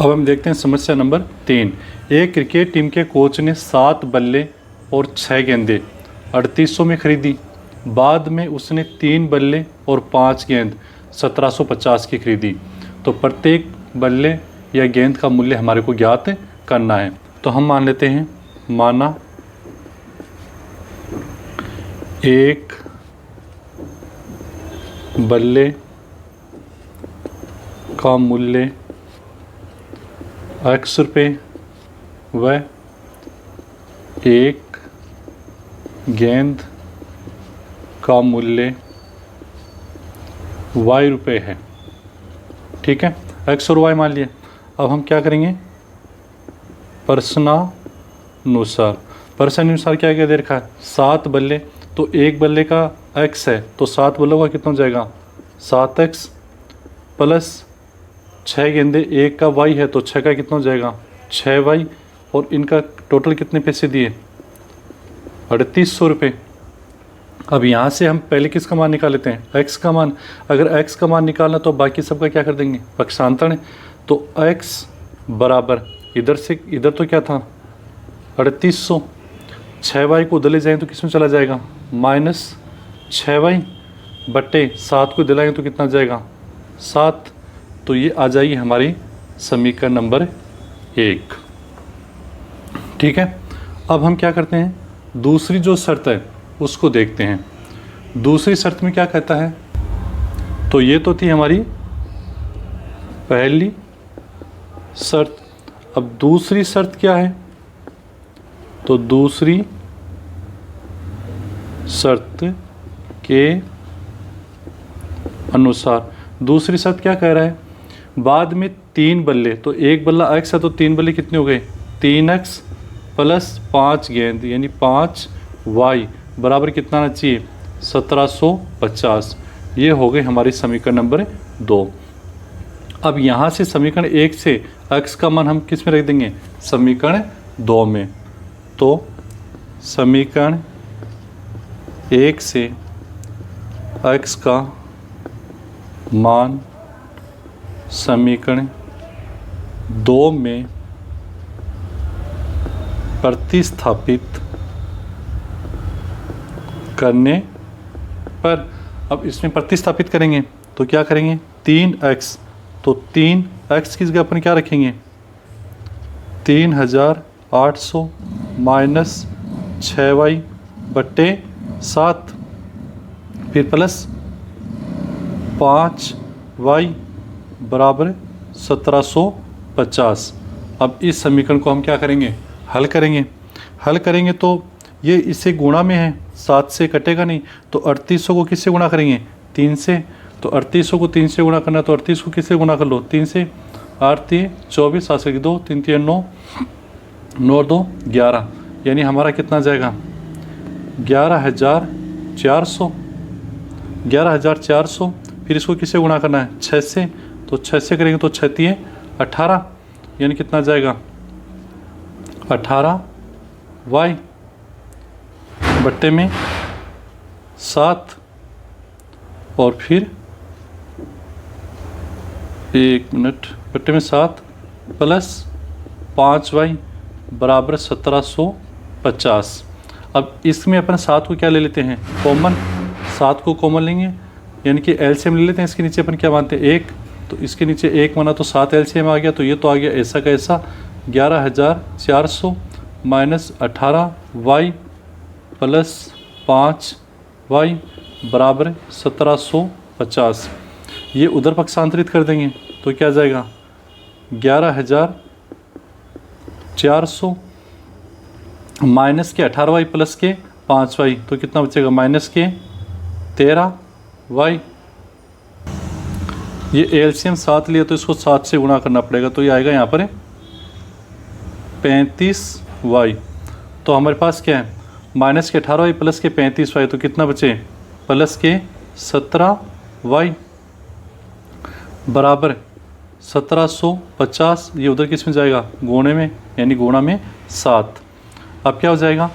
अब हम देखते हैं समस्या नंबर 3। एक क्रिकेट टीम के कोच ने 7 बल्ले और 6 गेंदें 3800 में खरीदी, बाद में उसने 3 बल्ले और 5 गेंद 1750 की खरीदी, तो प्रत्येक बल्ले या गेंद का मूल्य हमारे को ज्ञात करना है। तो हम मान लेते हैं, माना एक बल्ले का मूल्य x रुपये व एक गेंद का मूल्य y रुपये है। ठीक है, x और y मान लिए। अब हम क्या करेंगे, प्रश्नानुसार क्या क्या दे रखा है, 7 बल्ले, तो एक बल्ले का x है, तो 7 बल्लों का कितना हो जाएगा, 7x प्लस 6 गेंदे, एक का y है तो 6 का कितना हो जाएगा, 6y, और इनका टोटल कितने पैसे दिए, 3800 रुपये। अब यहाँ से हम पहले किसका मान निकाल लेते हैं, x का मान। अगर x का मान निकालना तो बाकी सबका क्या कर देंगे, पक्षांतर। तो x बराबर इधर से इधर तो क्या था 3800, 6y को उधर ले जाएंगे तो किसमें चला जाएगा, -6y बट्टे 7 को दिलाएंगे तो कितना जाएगा, 7। तो ये आ जाएगी हमारी समीकरण नंबर 1। ठीक है, अब हम क्या करते हैं, दूसरी जो शर्त है उसको देखते हैं। दूसरी शर्त में क्या कहता है, तो ये तो थी हमारी पहली शर्त। अब दूसरी शर्त क्या है, तो दूसरी शर्त के अनुसार, दूसरी शर्त क्या कह रहा है, बाद में 3 बल्ले, तो एक बल्ला x है तो 3 बल्ले कितने हो गए, 3x प्लस 5 गेंद यानी 5y बराबर कितना आना चाहिए, 1750। ये हो गई हमारी समीकरण नंबर 2। अब यहाँ से समीकरण 1 से x का मान हम किस में रख देंगे, समीकरण 2 में। तो समीकरण 1 से x का मान समीकरण 2 में प्रतिस्थापित करने पर, अब इसमें प्रतिस्थापित करेंगे तो क्या करेंगे, 3x, तो 3x की जगह अपन क्या रखेंगे, 3800 माइनस 6y बट्टे 7, फिर प्लस 5y बराबर 1750। अब इस समीकरण को हम क्या करेंगे, हल करेंगे तो ये इससे गुणा में है, 7 से कटेगा नहीं, तो 3800 को किससे गुणा करेंगे, 3 से, तो 3800 को 3 से गुणा करना, तो 38 को किससे गुणा कर लो, 3 से, 8 3 24, 7 से 2, 3 3 9, 9 2 11, यानी हमारा कितना जाएगा, 11,400। फिर इसको किससे गुणा करना है, 6 से, तो 6 से करेंगे तो 6 3 18, यानी कितना जाएगा, 18y बट्टे में 7, और फिर 1 मिनट, बट्टे में 7 प्लस 5y बराबर 1750। अब इसमें अपन 7 को क्या ले लेते हैं, कॉमन, 7 को कॉमन लेंगे, यानी कि एलसीएम ले लेते हैं। इसके नीचे अपन क्या मानते हैं, 1, तो इसके नीचे 1 माना तो 7 एलसीएम आ गया, तो ये तो आ गया ऐसा का ऐसा, 11,400 माइनस 18y प्लस 5y बराबर 1750। ये उधर पक्षांतरित कर देंगे तो क्या जाएगा, 11,400 माइनस के 18y प्लस के 5y, तो कितना बचेगा, माइनस के 13y। ये एलसीएम 7 लिया तो इसको 7 से गुणा करना पड़ेगा, तो ये आएगा यहाँ पर 35y। तो हमारे पास क्या है, माइनस के 18y प्लस के 35y, तो कितना बचे, प्लस के 17y बराबर 1750। ये उधर किस में जाएगा, गुणे में, यानी गुणा में 7। अब क्या हो जाएगा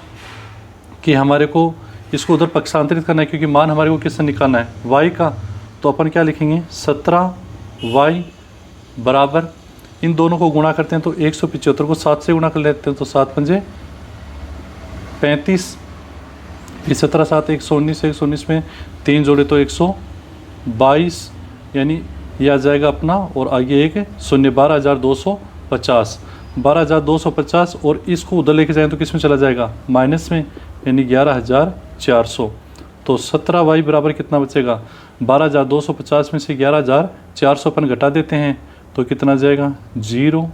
कि हमारे को इसको उधर पक्षांतरित करना है, क्योंकि मान हमारे को किससे निकालना है, y का, तो अपन क्या लिखेंगे, 17y बराबर, इन दोनों को गुणा करते हैं तो 175 को 7 से गुणा कर लेते हैं, तो 7 पंजे 35, फिर 17 7 119, 119 में 3 जोड़े तो 122, यानी ये आ जाएगा अपना, और आगे एक 0 12,250, 12,250, और इसको उधर लेके जाएं तो किस में चला जाएगा, माइनस में, यानी 11,400। तो 17y बराबर कितना बचेगा, 12,250 में से 11,400 अपन घटा देते हैं तो कितना जाएगा, 0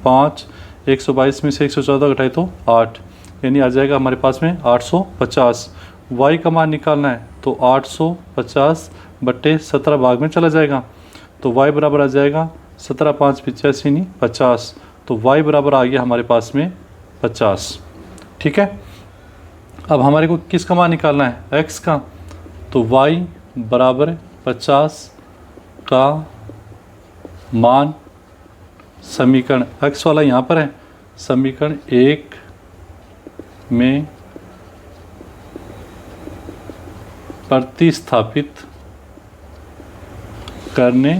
5, 122 में से 114 घटाए तो 8, यानी आ जाएगा हमारे पास में 850। y का मान निकालना है तो 850 बट्टे 17 भाग में चला जाएगा, तो y बराबर आ जाएगा 17 5 85 नहीं 50, तो y बराबर आ गया हमारे पास में 50। ठीक है, अब हमारे को किसका मान निकालना है, x का, तो y बराबर 50 का मान, समीकरण x वाला यहाँ पर है, समीकरण 1 में प्रतिस्थापित करने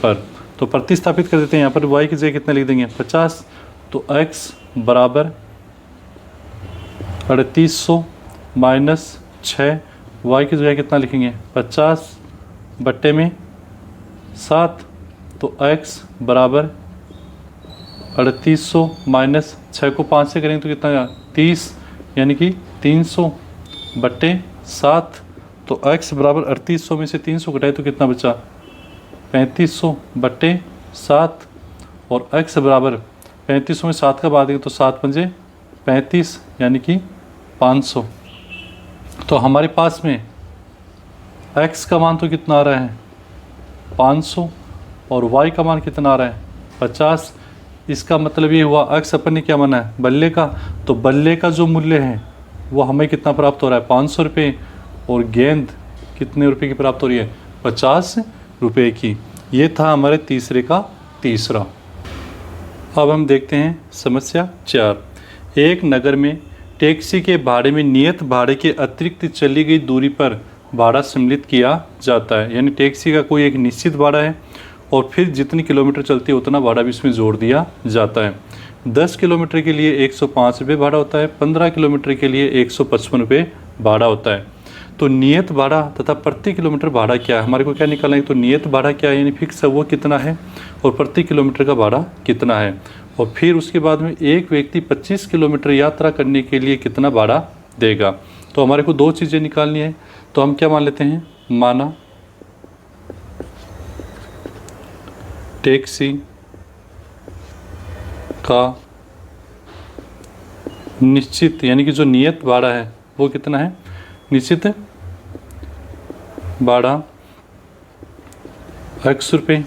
पर, तो प्रतिस्थापित कर देते हैं, यहाँ पर y की जगह कितना लिख देंगे, 50, तो x बराबर 3800 माइनस 6, y की जगह कितना लिखेंगे, 50 बट्टे में 7, तो x बराबर 3800 माइनस 6 को 5 से करेंगे तो कितना आएगा, 30, यानी कि 300 बट्टे 7, तो x बराबर 3800 में से 300 घटाए तो कितना बचा, 3500 बट्टे 7, और x बराबर 3500 में 7 का बाद देंगे तो 7 पंजे 35, यानी कि 500। तो हमारे पास में x का मान तो कितना आ रहा है, 500, और y का मान कितना आ रहा है, 50। इसका मतलब ये हुआ x अपन ने क्या माना है, बल्ले का, तो बल्ले का जो मूल्य है वो हमें कितना प्राप्त हो रहा है, 500 रुपये, और गेंद कितने रुपए की प्राप्त हो रही है, 50 रुपये की। ये था हमारे तीसरे का तीसरा। अब हम देखते हैं समस्या 4। एक नगर में टैक्सी के भाड़े में नियत भाड़े के अतिरिक्त चली गई दूरी पर भाड़ा सम्मिलित किया जाता है, यानी टैक्सी का कोई एक निश्चित भाड़ा है और फिर जितनी किलोमीटर चलती है उतना भाड़ा भी इसमें जोड़ दिया जाता है। 10 किलोमीटर के लिए 105 रुपये भाड़ा होता है, 15 किलोमीटर के लिए 155 रुपये भाड़ा होता है। तो नियत भाड़ा तथा प्रति किलोमीटर भाड़ा क्या है, हमारे को क्या निकालना है, तो नियत भाड़ा क्या है यानी फिक्स है वो कितना है, और प्रति किलोमीटर का भाड़ा कितना है। और फिर उसके बाद में एक व्यक्ति 25 किलोमीटर यात्रा करने के लिए कितना भाड़ा देगा। तो हमारे को दो चीज़ें निकालनी है, तो हम क्या मान लेते हैं, माना टैक्सी का निश्चित यानी कि जो नियत भाड़ा है वो कितना है, निश्चित भाड़ा x रुपये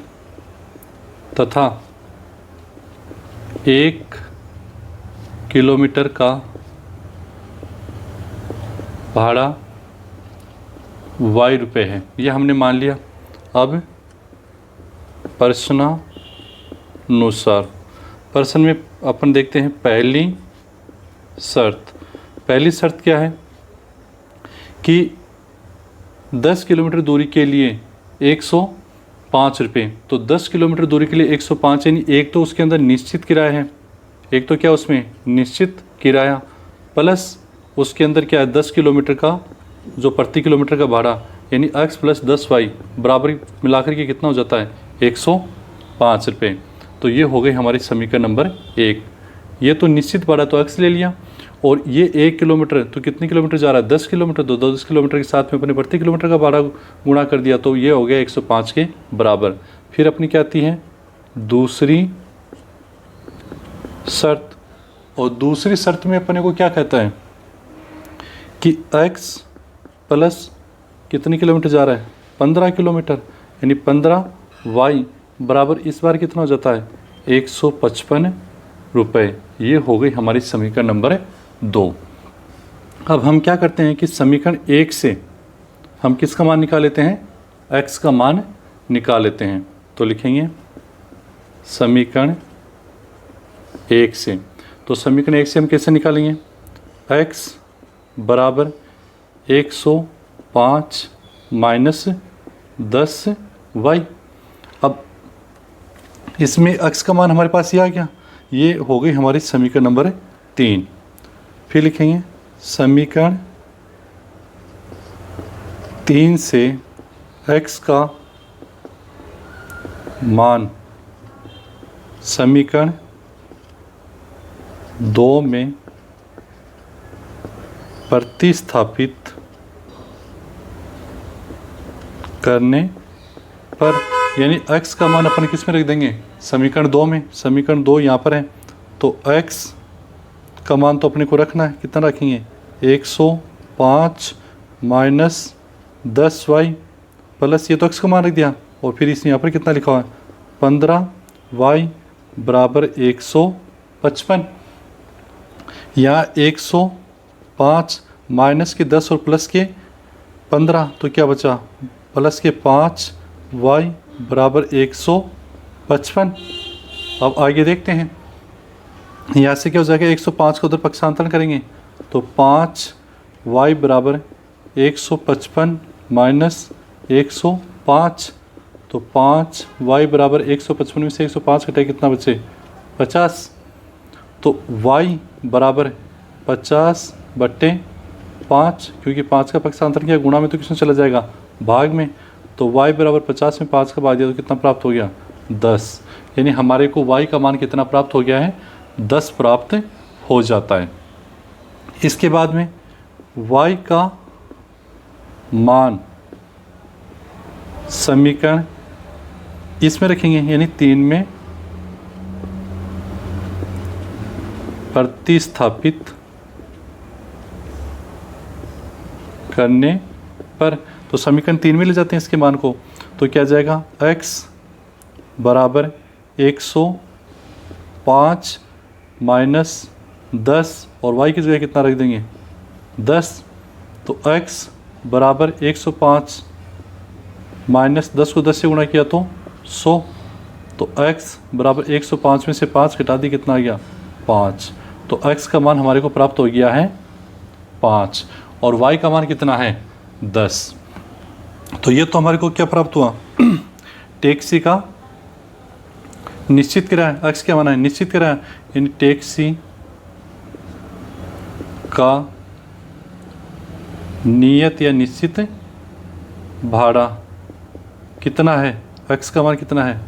तथा 1 किलोमीटर का भाड़ा y रुपये है, ये हमने मान लिया। अब प्रश्नानुसार प्रश्न में अपन देखते हैं पहली शर्त क्या है कि 10 किलोमीटर दूरी के लिए 105 रुपये। तो 10 किलोमीटर दूरी के लिए 105 यानी एक तो उसके अंदर निश्चित किराया है, एक तो क्या उसमें निश्चित किराया प्लस उसके अंदर क्या है 10 किलोमीटर का जो प्रति किलोमीटर का भाड़ा यानी x प्लस 10y बराबर मिलाकर के कितना हो जाता है 105 रुपये। तो ये हो गई हमारी समीकरण नंबर 1। ये तो निश्चित भाड़ा तो x ले लिया, और ये 1 किलोमीटर तो कितने किलोमीटर जा रहा है 10 किलोमीटर, तो 10 किलोमीटर के साथ में अपने प्रति किलोमीटर का भाड़ा गुणा कर दिया, तो ये हो गया 105 के बराबर। फिर अपनी क्या आती है दूसरी शर्त, और दूसरी शर्त में अपने को क्या कहता है कि x प्लस कितने किलोमीटर जा रहा है 15 किलोमीटर यानी 15y बराबर इस बार कितना हो जाता है 155 रुपये। ये हो गई हमारी समीकरण नंबर 2। अब हम क्या करते हैं कि समीकरण 1 से हम किसका मान निकाल लेते हैं, x का मान निकाल लेते हैं। तो लिखेंगे समीकरण 1 से, तो समीकरण 1 से हम कैसे निकालेंगे, x बराबर 105 माइनस 10y। अब इसमें x का मान हमारे पास ये आ गया, ये हो गई हमारी समीकरण नंबर 3। फिर लिखेंगे समीकरण 3 से x का मान समीकरण 2 में प्रतिस्थापित करने पर, यानी x का मान अपन किस में रख देंगे, समीकरण 2 में। समीकरण 2 यहाँ पर है, तो x का मान तो अपने को रखना है, कितना रखेंगे 105 माइनस 10y प्लस ये तो x का मान रख दिया, और फिर इसमें यहाँ पर कितना लिखा हुआ है 15y बराबर 155। यहाँ 105 माइनस के 10 और प्लस के 15, तो क्या बचा प्लस के 5y बराबर 155। अब आगे देखते हैं, यहाँ से क्या हो जाएगा 105 को उधर पक्षांतरण करेंगे तो 5y बराबर 155 माइनस 105, तो 5y बराबर 155 में से 105 घटाए कितना बचे 50, तो y बराबर 50/5, क्योंकि 5 का पक्षांतरण किया गुणा में तो किसमें चला जाएगा भाग में, तो y बराबर 50 में 5 का भाग दिया तो कितना प्राप्त हो गया 10। यानी हमारे को y का मान कितना प्राप्त हो गया है 10 प्राप्त हो जाता है। इसके बाद में y का मान समीकरण इसमें रखेंगे यानी 3 में प्रतिस्थापित करने पर, तो समीकरण 3 में ले जाते हैं इसके मान को, तो क्या जाएगा x बराबर 105 माइनस 10 और y की जगह कितना रख देंगे 10, तो x बराबर 105 माइनस 10 को 10 से गुणा किया तो 100, तो x बराबर 105 में से 5 घटा दी कितना आ गया 5, तो x का मान हमारे को प्राप्त हो गया है 5 और y का मान कितना है 10। तो ये तो हमारे को क्या प्राप्त हुआ टैक्सी का निश्चित किराया, एक्स क्या माना है, निश्चित किराया, यानी टैक्सी का नियत या निश्चित भाड़ा कितना है, एक्स का मान कितना है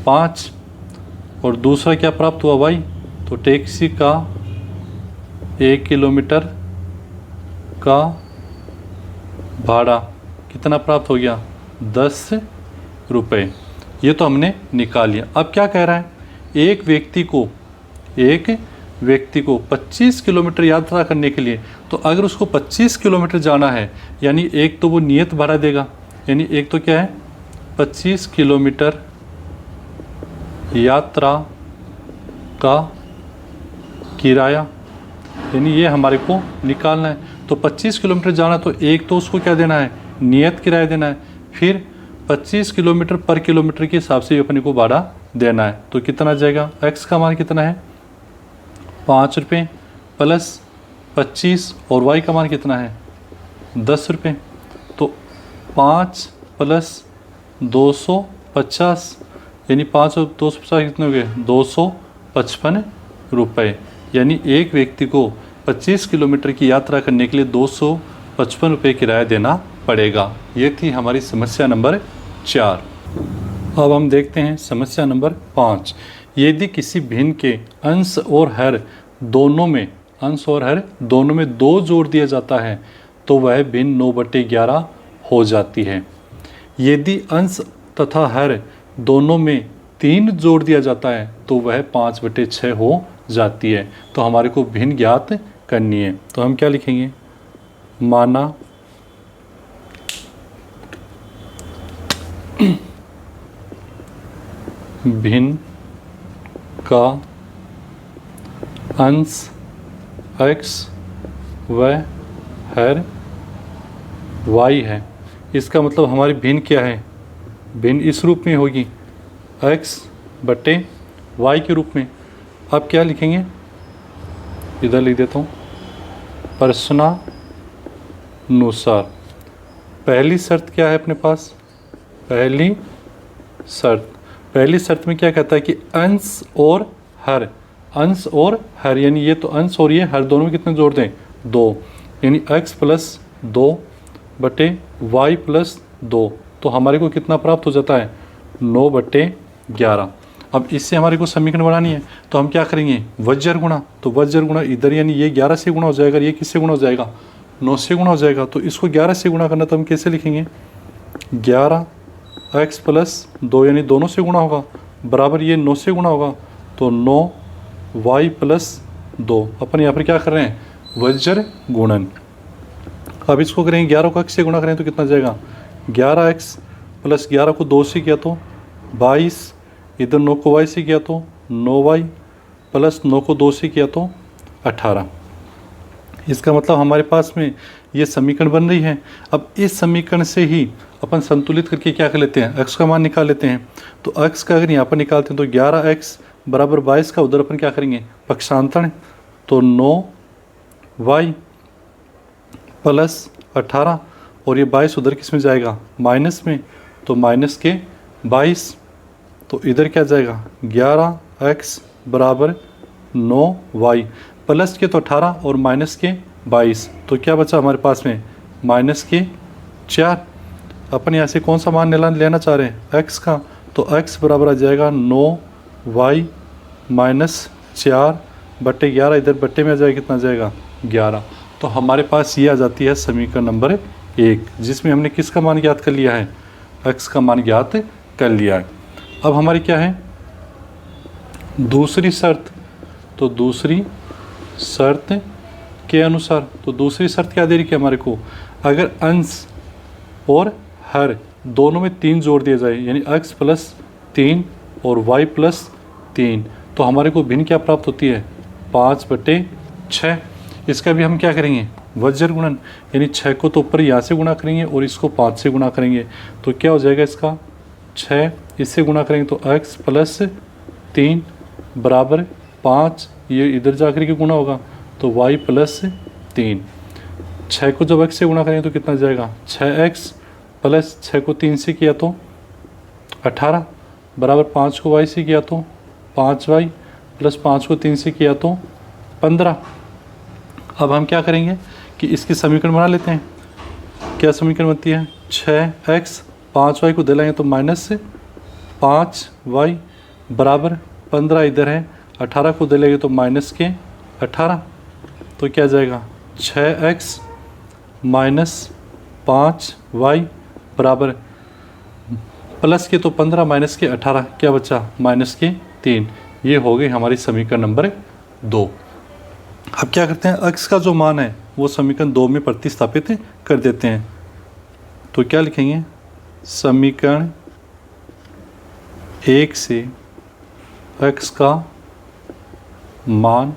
5, और दूसरा क्या प्राप्त हुआ वाई, तो टैक्सी का 1 किलोमीटर का भाड़ा कितना प्राप्त हो गया 10 रुपये। ये तो हमने निकाल लिया। अब क्या कह रहा है, एक व्यक्ति को 25 किलोमीटर यात्रा करने के लिए, तो अगर उसको 25 किलोमीटर जाना है, यानी एक तो वो नियत भाड़ा देगा, यानी एक तो क्या है 25 किलोमीटर यात्रा का किराया, यानी ये हमारे को निकालना है। तो 25 किलोमीटर जाना, तो एक तो उसको क्या देना है, नियत किराया देना है, फिर 25 किलोमीटर पर किलोमीटर के हिसाब से अपने को भाड़ा देना है। तो कितना जाएगा, एक्स का मान कितना है 5 रुपये प्लस 25, और वाई का मान कितना है 10 रुपये। तो 5 प्लस 250, यानी 5 और 250 कितने हो गए 255 रुपये। यानी एक व्यक्ति को 25 किलोमीटर की यात्रा करने के लिए 255 रुपये किराया देना पड़ेगा। ये थी हमारी समस्या नंबर 4। अब हम देखते हैं समस्या नंबर 5। यदि किसी भिन्न के अंश और हर दोनों में 2 जोड़ दिया जाता है तो वह भिन्न 9/11 हो जाती है। यदि अंश तथा हर दोनों में 3 जोड़ दिया जाता है तो वह 5/6 हो जाती है। तो हमारे को भिन्न ज्ञात करनी है। तो हम क्या लिखेंगे, माना भिन्न का अंश x व हर y है। इसका मतलब हमारी भिन्न क्या है, भिन्न इस रूप में होगी x/y के रूप में। अब क्या लिखेंगे, इधर लिख देता हूँ, प्रश्नानुसार पहली शर्त क्या है अपने पास, पहली शर्त में क्या कहता है कि अंश और हर, यानी ये तो अंश और ये हर दोनों में कितने जोड़ दें 2, यानी x + 2/y + 2। तो हमारे को कितना प्राप्त हो जाता है 9/11। अब इससे हमारे को समीकरण बनानी है, तो हम क्या करेंगे, वज्र गुणा। तो वज्र गुणा इधर, यानी ये 11 से गुणा हो जाएगा, ये किससे गुणा हो जाएगा 9 से गुणा हो जाएगा। तो इसको 11 से गुणा करना, तो हम कैसे लिखेंगे, 11x + 2, यानी दोनों से गुणा होगा, बराबर ये 9 से गुणा होगा, तो 9y + 2। अपन यहाँ पर क्या कर रहे हैं, वज्र गुणन। अब इसको करेंगे 11 को x से गुणा करें तो कितना जाएगा, 11x + 11 को 2 से किया तो 22, इधर 9 को y से किया तो 9y + 9 को 2 से किया तो 18। इसका मतलब हमारे पास में ये समीकरण बन रही है। अब इस समीकरण से ही अपन संतुलित करके क्या कर लेते हैं, x का मान निकाल लेते हैं। तो x का अगर यहाँ पर निकालते हैं तो 11x = 22 का उधर अपन क्या करेंगे, पक्षांतर, तो 9y + 18, और ये 22 उधर किस में जाएगा, माइनस में, तो माइनस के 22, तो इधर क्या जाएगा 11x = 9y, प्लस के तो 18 और माइनस के 22, तो क्या बचा हमारे पास में माइनस के 4। अपन यहाँ से कौन सा मान लेना चाह रहे हैं, x का, तो x बराबर आ जाएगा 9y - 4/11, इधर बट्टे में आ जाएगा, कितना जाएगा 11। तो हमारे पास ये आ जाती है समीकरण नंबर 1, जिसमें हमने किसका मान ज्ञात कर लिया है, x का मान ज्ञात कर लिया है। अब हमारी क्या है दूसरी शर्त, तो दूसरी शर्त के अनुसार, तो दूसरी शर्त क्या दे रही है हमारे को, अगर अंश और हर दोनों में 3 जोड़ दिया जाए, यानी x + 3 और y + 3, तो हमारे को भिन्न क्या प्राप्त होती है 5/6। इसका भी हम क्या करेंगे, वज्र गुणन, यानी 6 को तो ऊपर यहाँ से गुणा करेंगे और इसको 5 से गुणा करेंगे, तो क्या हो जाएगा इसका 6, इससे गुणा करेंगे तो x + 3 = 5, ये इधर जा कर के गुणा होगा, तो y + 3। 6 को जब x से गुणा करेंगे तो कितना जाएगा 6x + 6 को 3 से किया तो 18, बराबर 5 को y से किया तो 5y प्लस 5 को 3 से किया तो 15। अब हम क्या करेंगे कि इसकी समीकरण बना लेते हैं। क्या समीकरण बनती है? 6x 5y को दिलाएंगे तो माइनस से 5y बराबर 15 इधर है, 18 को दिलेंगे तो माइनस के 18, तो क्या जाएगा 6x माइनस 5y बराबर प्लस के तो 15 माइनस के 18, क्या बचा माइनस के 3। ये हो गई हमारी समीकरण नंबर 2। अब क्या करते हैं, x का जो मान है वो समीकरण 2 में प्रतिस्थापित कर देते हैं। तो क्या लिखेंगे, समीकरण 1 से x का मान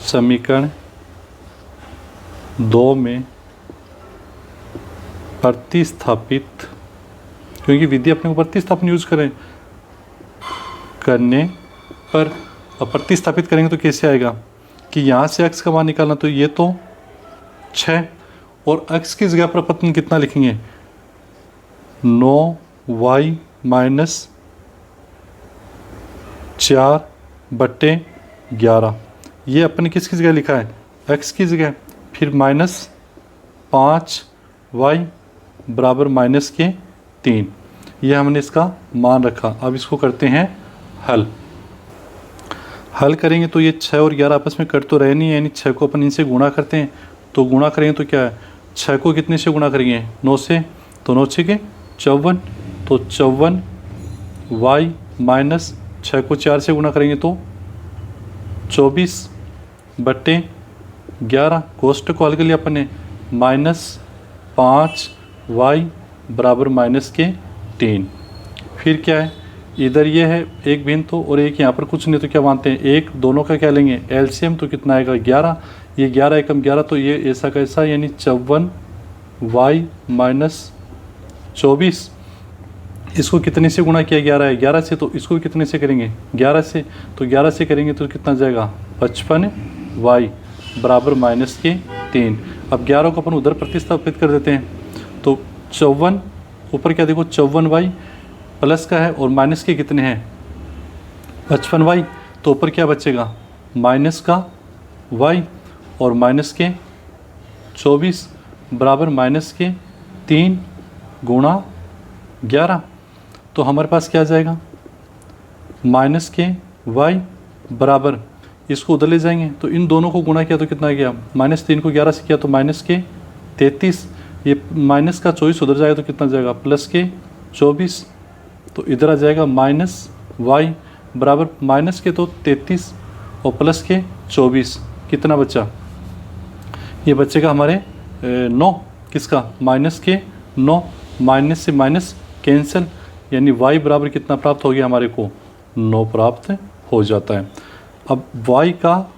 समीकरण 2 में प्रतिस्थापित, क्योंकि विधि अपने को प्रतिस्थापन यूज करने पर, अब प्रतिस्थापित करेंगे तो कैसे आएगा कि यहाँ से x का मान निकालना, तो ये तो 6 और x की जगह पर अपन कितना लिखेंगे 9y माइनस 4/11। ये अपन ने किसकी जगह लिखा है, x की जगह, फिर माइनस 5y बराबर माइनस के 3, ये हमने इसका मान रखा। अब इसको करते हैं हल करेंगे तो ये 6 और 11 आपस में कट तो रहे नहीं है, यानी 6 को अपन इनसे गुणा करते हैं, तो गुणा करेंगे तो क्या है, 6 को कितने से गुणा करेंगे 9 से, तो 9 6 के 54, तो 54y माइनस 6 को 4 से गुणा करेंगे तो 24/11, कोष्टक को हल कर लिया अपन ने, माइनस 5y बराबर माइनस के 3। फिर क्या है, इधर ये है एक भिन्न तो, और एक यहाँ पर कुछ नहीं, तो क्या मानते हैं एक दोनों का क्या लेंगे एलसीएम, तो कितना आएगा 11, ये 11 एकम 11, तो ये ऐसा कैसा, यानी 54y माइनस 24, इसको कितने से गुणा किया 11 है 11 से, तो इसको कितने से करेंगे 11 से, तो 11 से करेंगे तो कितना जाएगा 55y बराबर माइनस के 3। अब 11 को अपन उधर प्रतिस्थापित कर देते हैं, तो 54 ऊपर क्या देखो 54y प्लस का है और माइनस के कितने हैं 55y, तो ऊपर क्या बचेगा माइनस का y और माइनस के 24 बराबर माइनस के 3 गुणा 11, तो हमारे पास क्या जाएगा माइनस के y बराबर, इसको उधर ले जाएंगे तो इन दोनों को गुणा किया तो कितना गया, -3 को 11 से किया तो माइनस के 33, ये माइनस का 24 उधर जाएगा तो कितना जाएगा प्लस के 24, तो इधर आ जाएगा माइनस y बराबर माइनस के तो 33 और प्लस के 24, कितना बचा, ये बचेगा हमारे 9, किसका माइनस के 9, माइनस से माइनस कैंसिल, यानी y बराबर कितना प्राप्त हो गया हमारे को 9 प्राप्त हो जाता है। अब y का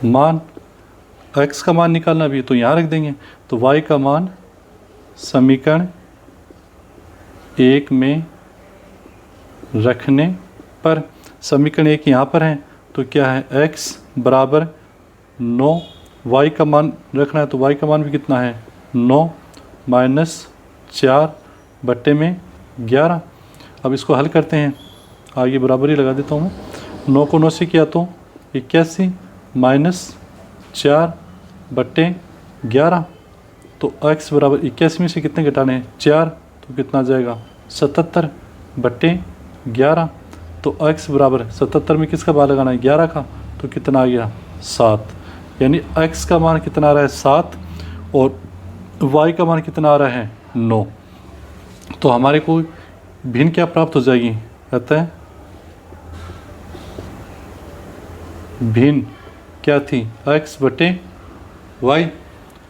मान, x का मान निकालना भी, तो यहाँ रख देंगे, तो y का मान समीकरण 1 में रखने पर, समीकरण 1 यहाँ पर है तो क्या है x बराबर 9, y का मान रखना है तो y का मान भी कितना है 9 माइनस 4/11। अब इसको हल करते हैं, आगे बराबर ही लगा देता हूँ मैं, 9 को 9 से किया तो 81 माइनस 4/11, तो x बराबर 81 में से कितने घटाने हैं 4, तो कितना जाएगा 77/11, तो x बराबर 77 में किसका मान लगाना है 11 का, तो कितना आ गया 7, यानी x का मान कितना आ रहा है 7 और y का मान कितना आ रहा है 9, तो हमारे को भिन्न क्या प्राप्त हो जाएगी, कहता है भिन्न क्या थी x/y,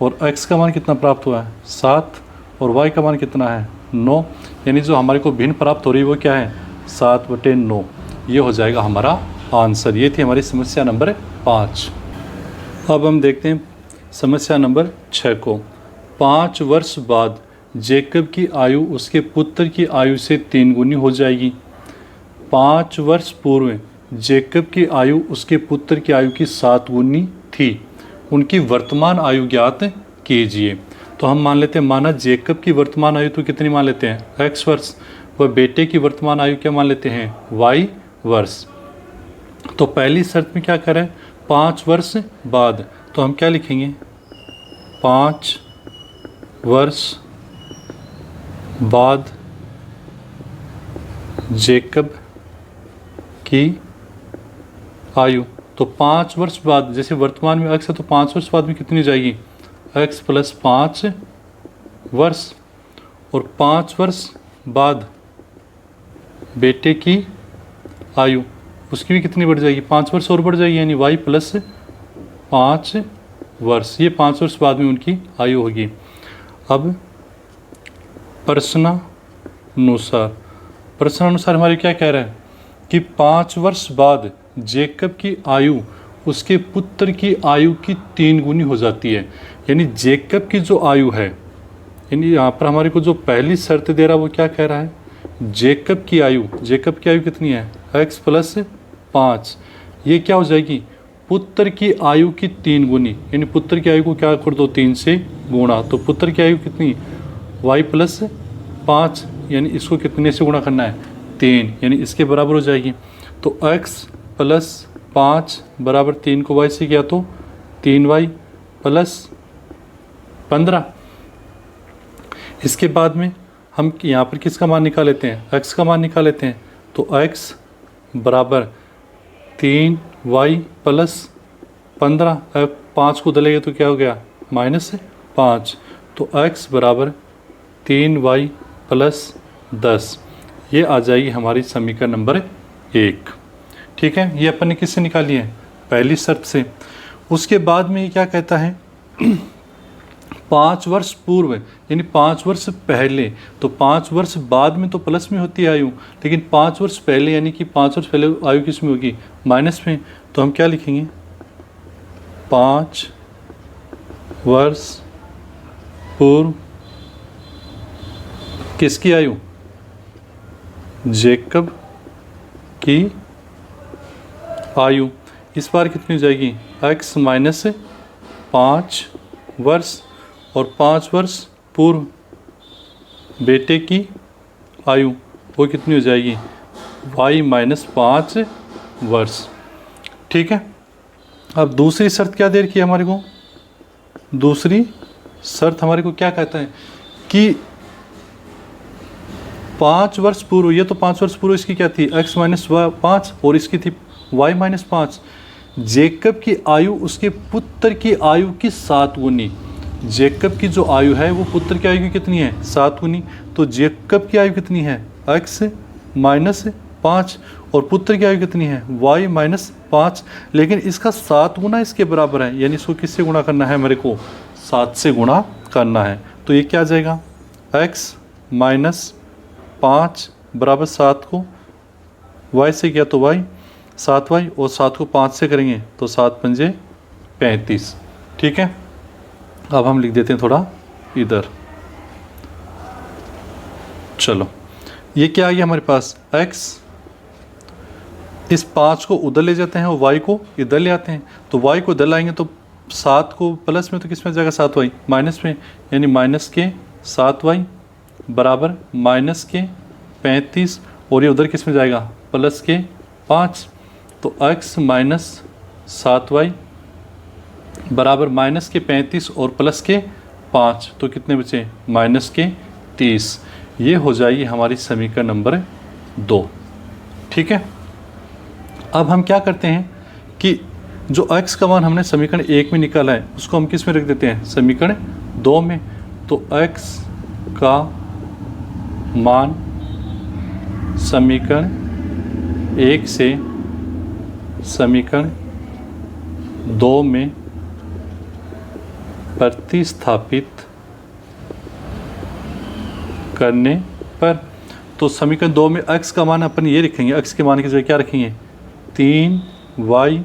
और x का मान कितना प्राप्त हुआ है 7 और y का मान कितना है 9, यानी जो हमारे को भिन्न प्राप्त हो रही है वो क्या है 7/9, ये हो जाएगा हमारा आंसर। ये थी हमारी समस्या नंबर 5। अब हम देखते हैं समस्या नंबर 6 को। 5 वर्ष बाद जैकब की आयु उसके पुत्र की आयु से 3 गुनी हो जाएगी। 5 वर्ष पूर्व जैकब की आयु उसके पुत्र की आयु की 7 गुनी थी। उनकी वर्तमान आयु ज्ञात कीजिए। तो हम मान लेते हैं, माना जैकब की वर्तमान आयु तो कितनी मान लेते हैं x वर्ष, वह बेटे की वर्तमान आयु क्या मान लेते हैं, y वर्ष। तो पहली शर्त में क्या करें, 5 वर्ष बाद, तो हम क्या लिखेंगे, 5 वर्ष बाद जेकब की आयु। तो 5 वर्ष बाद, जैसे वर्तमान में x है तो 5 वर्ष बाद में कितनी जाएगी, x + 5 वर्ष, और 5 वर्ष बाद बेटे की आयु, उसकी भी कितनी बढ़ जाएगी, 5 वर्ष और बढ़ जाएगी, यानी y + 5 वर्ष। ये 5 वर्ष बाद में उनकी आयु होगी। अब प्रश्नानुसार हमारे क्या कह रहा है कि 5 वर्ष बाद जेकब की आयु उसके पुत्र की आयु की 3 गुनी हो जाती है। यानी जेकब की जो आयु है, यानी यहाँ पर हमारे को जो पहली शर्त दे रहा है वो क्या कह रहा है, जेकब की आयु कितनी है, x + 5, ये क्या हो जाएगी, पुत्र की आयु की 3 गुनी, यानी पुत्र की आयु को क्या कर दो, 3 से गुणा, तो पुत्र की आयु कितनी, y + 5, यानी इसको कितने से गुणा करना है, 3, यानी इसके बराबर हो जाएगी। तो x + 5 बराबर 3 को y से किया तो 3y + 15। इसके बाद में हम यहाँ पर किसका मान निकाल लेते हैं, x का मान निकाल लेते हैं। तो x बराबर 3y + 15, 5 को दलेगा तो क्या हो गया, -5, तो x बराबर 3y + 10, ये आ जाएगी हमारी समीकरण नंबर 1। ठीक है, ये अपन ने किससे निकाली है, पहली शर्त से। उसके बाद में ये क्या कहता है 5 वर्ष पूर्व, यानी 5 वर्ष पहले, तो 5 वर्ष बाद में तो प्लस में होती है आयु, लेकिन 5 वर्ष पहले, यानी कि 5 वर्ष पहले आयु किस में होगी, माइनस में। तो हम क्या लिखेंगे, 5 वर्ष पूर्व किसकी आयु, जेकब की आयु, इस बार कितनी हो जाएगी, x - 5 वर्ष, और 5 वर्ष पूर्व बेटे की आयु वो कितनी हो जाएगी, y - 5 वर्ष। ठीक है, अब दूसरी शर्त क्या दे रखी है हमारे को, दूसरी शर्त हमारे को क्या कहता है कि 5 वर्ष पूर्व, ये तो 5 वर्ष पूर्व इसकी क्या थी, x - 5, और इसकी थी y - 5, जेकब की आयु उसके पुत्र की आयु की 7 गुनी। जेकब की जो आयु है वो पुत्र की आयु की कितनी है, 7 गुनी। तो जेकब की आयु कितनी है, x - 5, और पुत्र की आयु कितनी है, y - 5, लेकिन इसका 7 गुना इसके बराबर है, यानी इसको किससे गुणा करना है, मेरे को 7 से गुणा करना है। तो ये क्या आ जाएगा, x - 5 बराबर 7 को y से किया तो y, 7y, और 7 को 5 से करेंगे तो 7 × 5 = 35। ठीक है, अब हम लिख देते हैं थोड़ा इधर, चलो ये क्या आ गया हमारे पास, x, इस 5 को उधर ले जाते हैं और y को इधर ले आते हैं। तो y को इधर लाएंगे तो 7 को प्लस में, तो किस में जाएगा, 7y, माइनस में, यानी -7y बराबर -35, और ये उधर किस में जाएगा, +5। तो x - 7y बराबर -35 और +5, तो कितने बचे, -30। ये हो जाएगी हमारी समीकरण नंबर 2। ठीक है, अब हम क्या करते हैं कि जो x का मान हमने समीकरण 1 में निकाला है उसको हम किस में रख देते हैं, समीकरण 2 में। तो x का मान समीकरण 1 से समीकरण 2 में प्रतिस्थापित करने पर, तो समीकरण 2 में x का मान अपन ये रखेंगे, x के मान की जगह क्या रखेंगे, 3y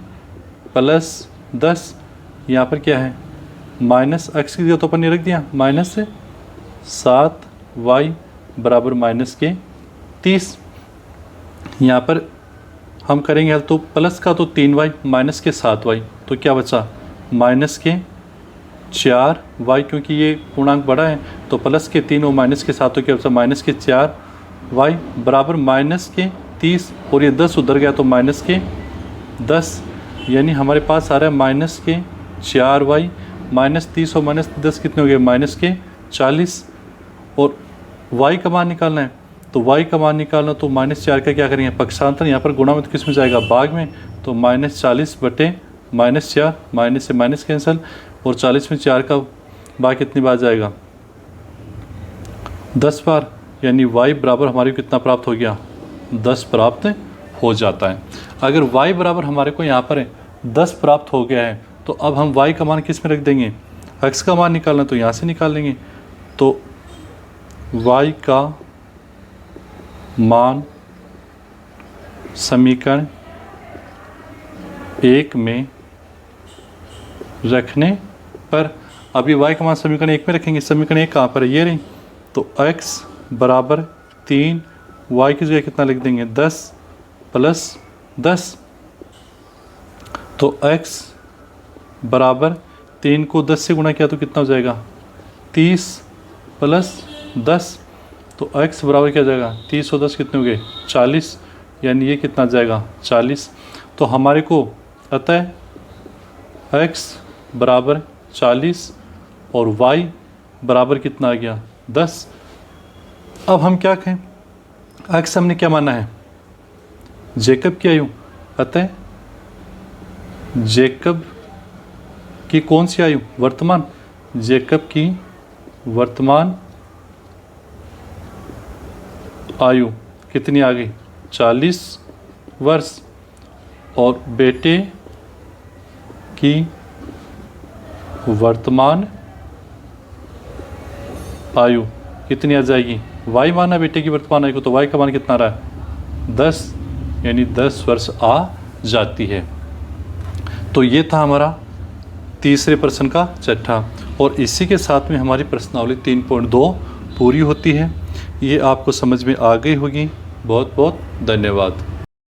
+ 10, यहाँ पर क्या है, -x की जगह तो अपन ने रख दिया, -7y बराबर -30। यहाँ पर हम करेंगे तो प्लस का तो 3y, माइनस के 7y, तो क्या बचा, -4y, क्योंकि ये पूर्णांक बड़ा है, तो +3 और -7, तो क्या बचा, -4 y बराबर -30 और ये 10 उधर गया तो -10, यानी हमारे पास आ रहा है -4y, -30 और -10 कितने हो गए -40। और y का मान निकालना है, तो y का मान निकालना तो -4 का क्या करेंगे पक्षांतर, यहाँ पर गुणा में तो किस में जाएगा भाग में, तो -40 बटे -4, माइनस से माइनस कैंसिल, और 40 में 4 का भाग कितनी बार जाएगा 10 बार, यानी y बराबर हमारे को कितना प्राप्त हो गया 10 प्राप्त हो जाता है। अगर y बराबर हमारे को यहाँ पर है 10 प्राप्त हो गया है, तो अब हम y का मान किस में रख देंगे, x का मान निकालना तो यहाँ से निकाल लेंगे, तो y का मान समीकरण 1 में रखने पर, अभी y का मान समीकरण 1 में रखेंगे, समीकरण 1 कहाँ पर है, ये रही, तो x बराबर 3, y की जगह कितना लिख देंगे 10 + 10, तो x बराबर 3 को 10 से गुणा किया तो कितना हो जाएगा 30 + 10, तो x बराबर क्या जाएगा 30 और 10 कितने हो गए 40, यानी ये कितना जाएगा 40। तो हमारे को अतः x बराबर 40 और y बराबर कितना आ गया 10। अब हम क्या कहें, x हमने क्या माना है जेकब की आयु, अतः जेकब की कौन सी आयु वर्तमान, जेकब की वर्तमान आयु कितनी आ गई 40 वर्ष, और बेटे की वर्तमान आयु कितनी आ जाएगी, y माना बेटे की वर्तमान आयु को, तो y का मान कितना आ रहा है 10, यानी 10 वर्ष आ जाती है। तो ये था हमारा तीसरे प्रश्न का छठा, और इसी के साथ में हमारी प्रश्नावली 3.2 पूरी होती है। ये आपको समझ में आ गई होगी। बहुत बहुत धन्यवाद।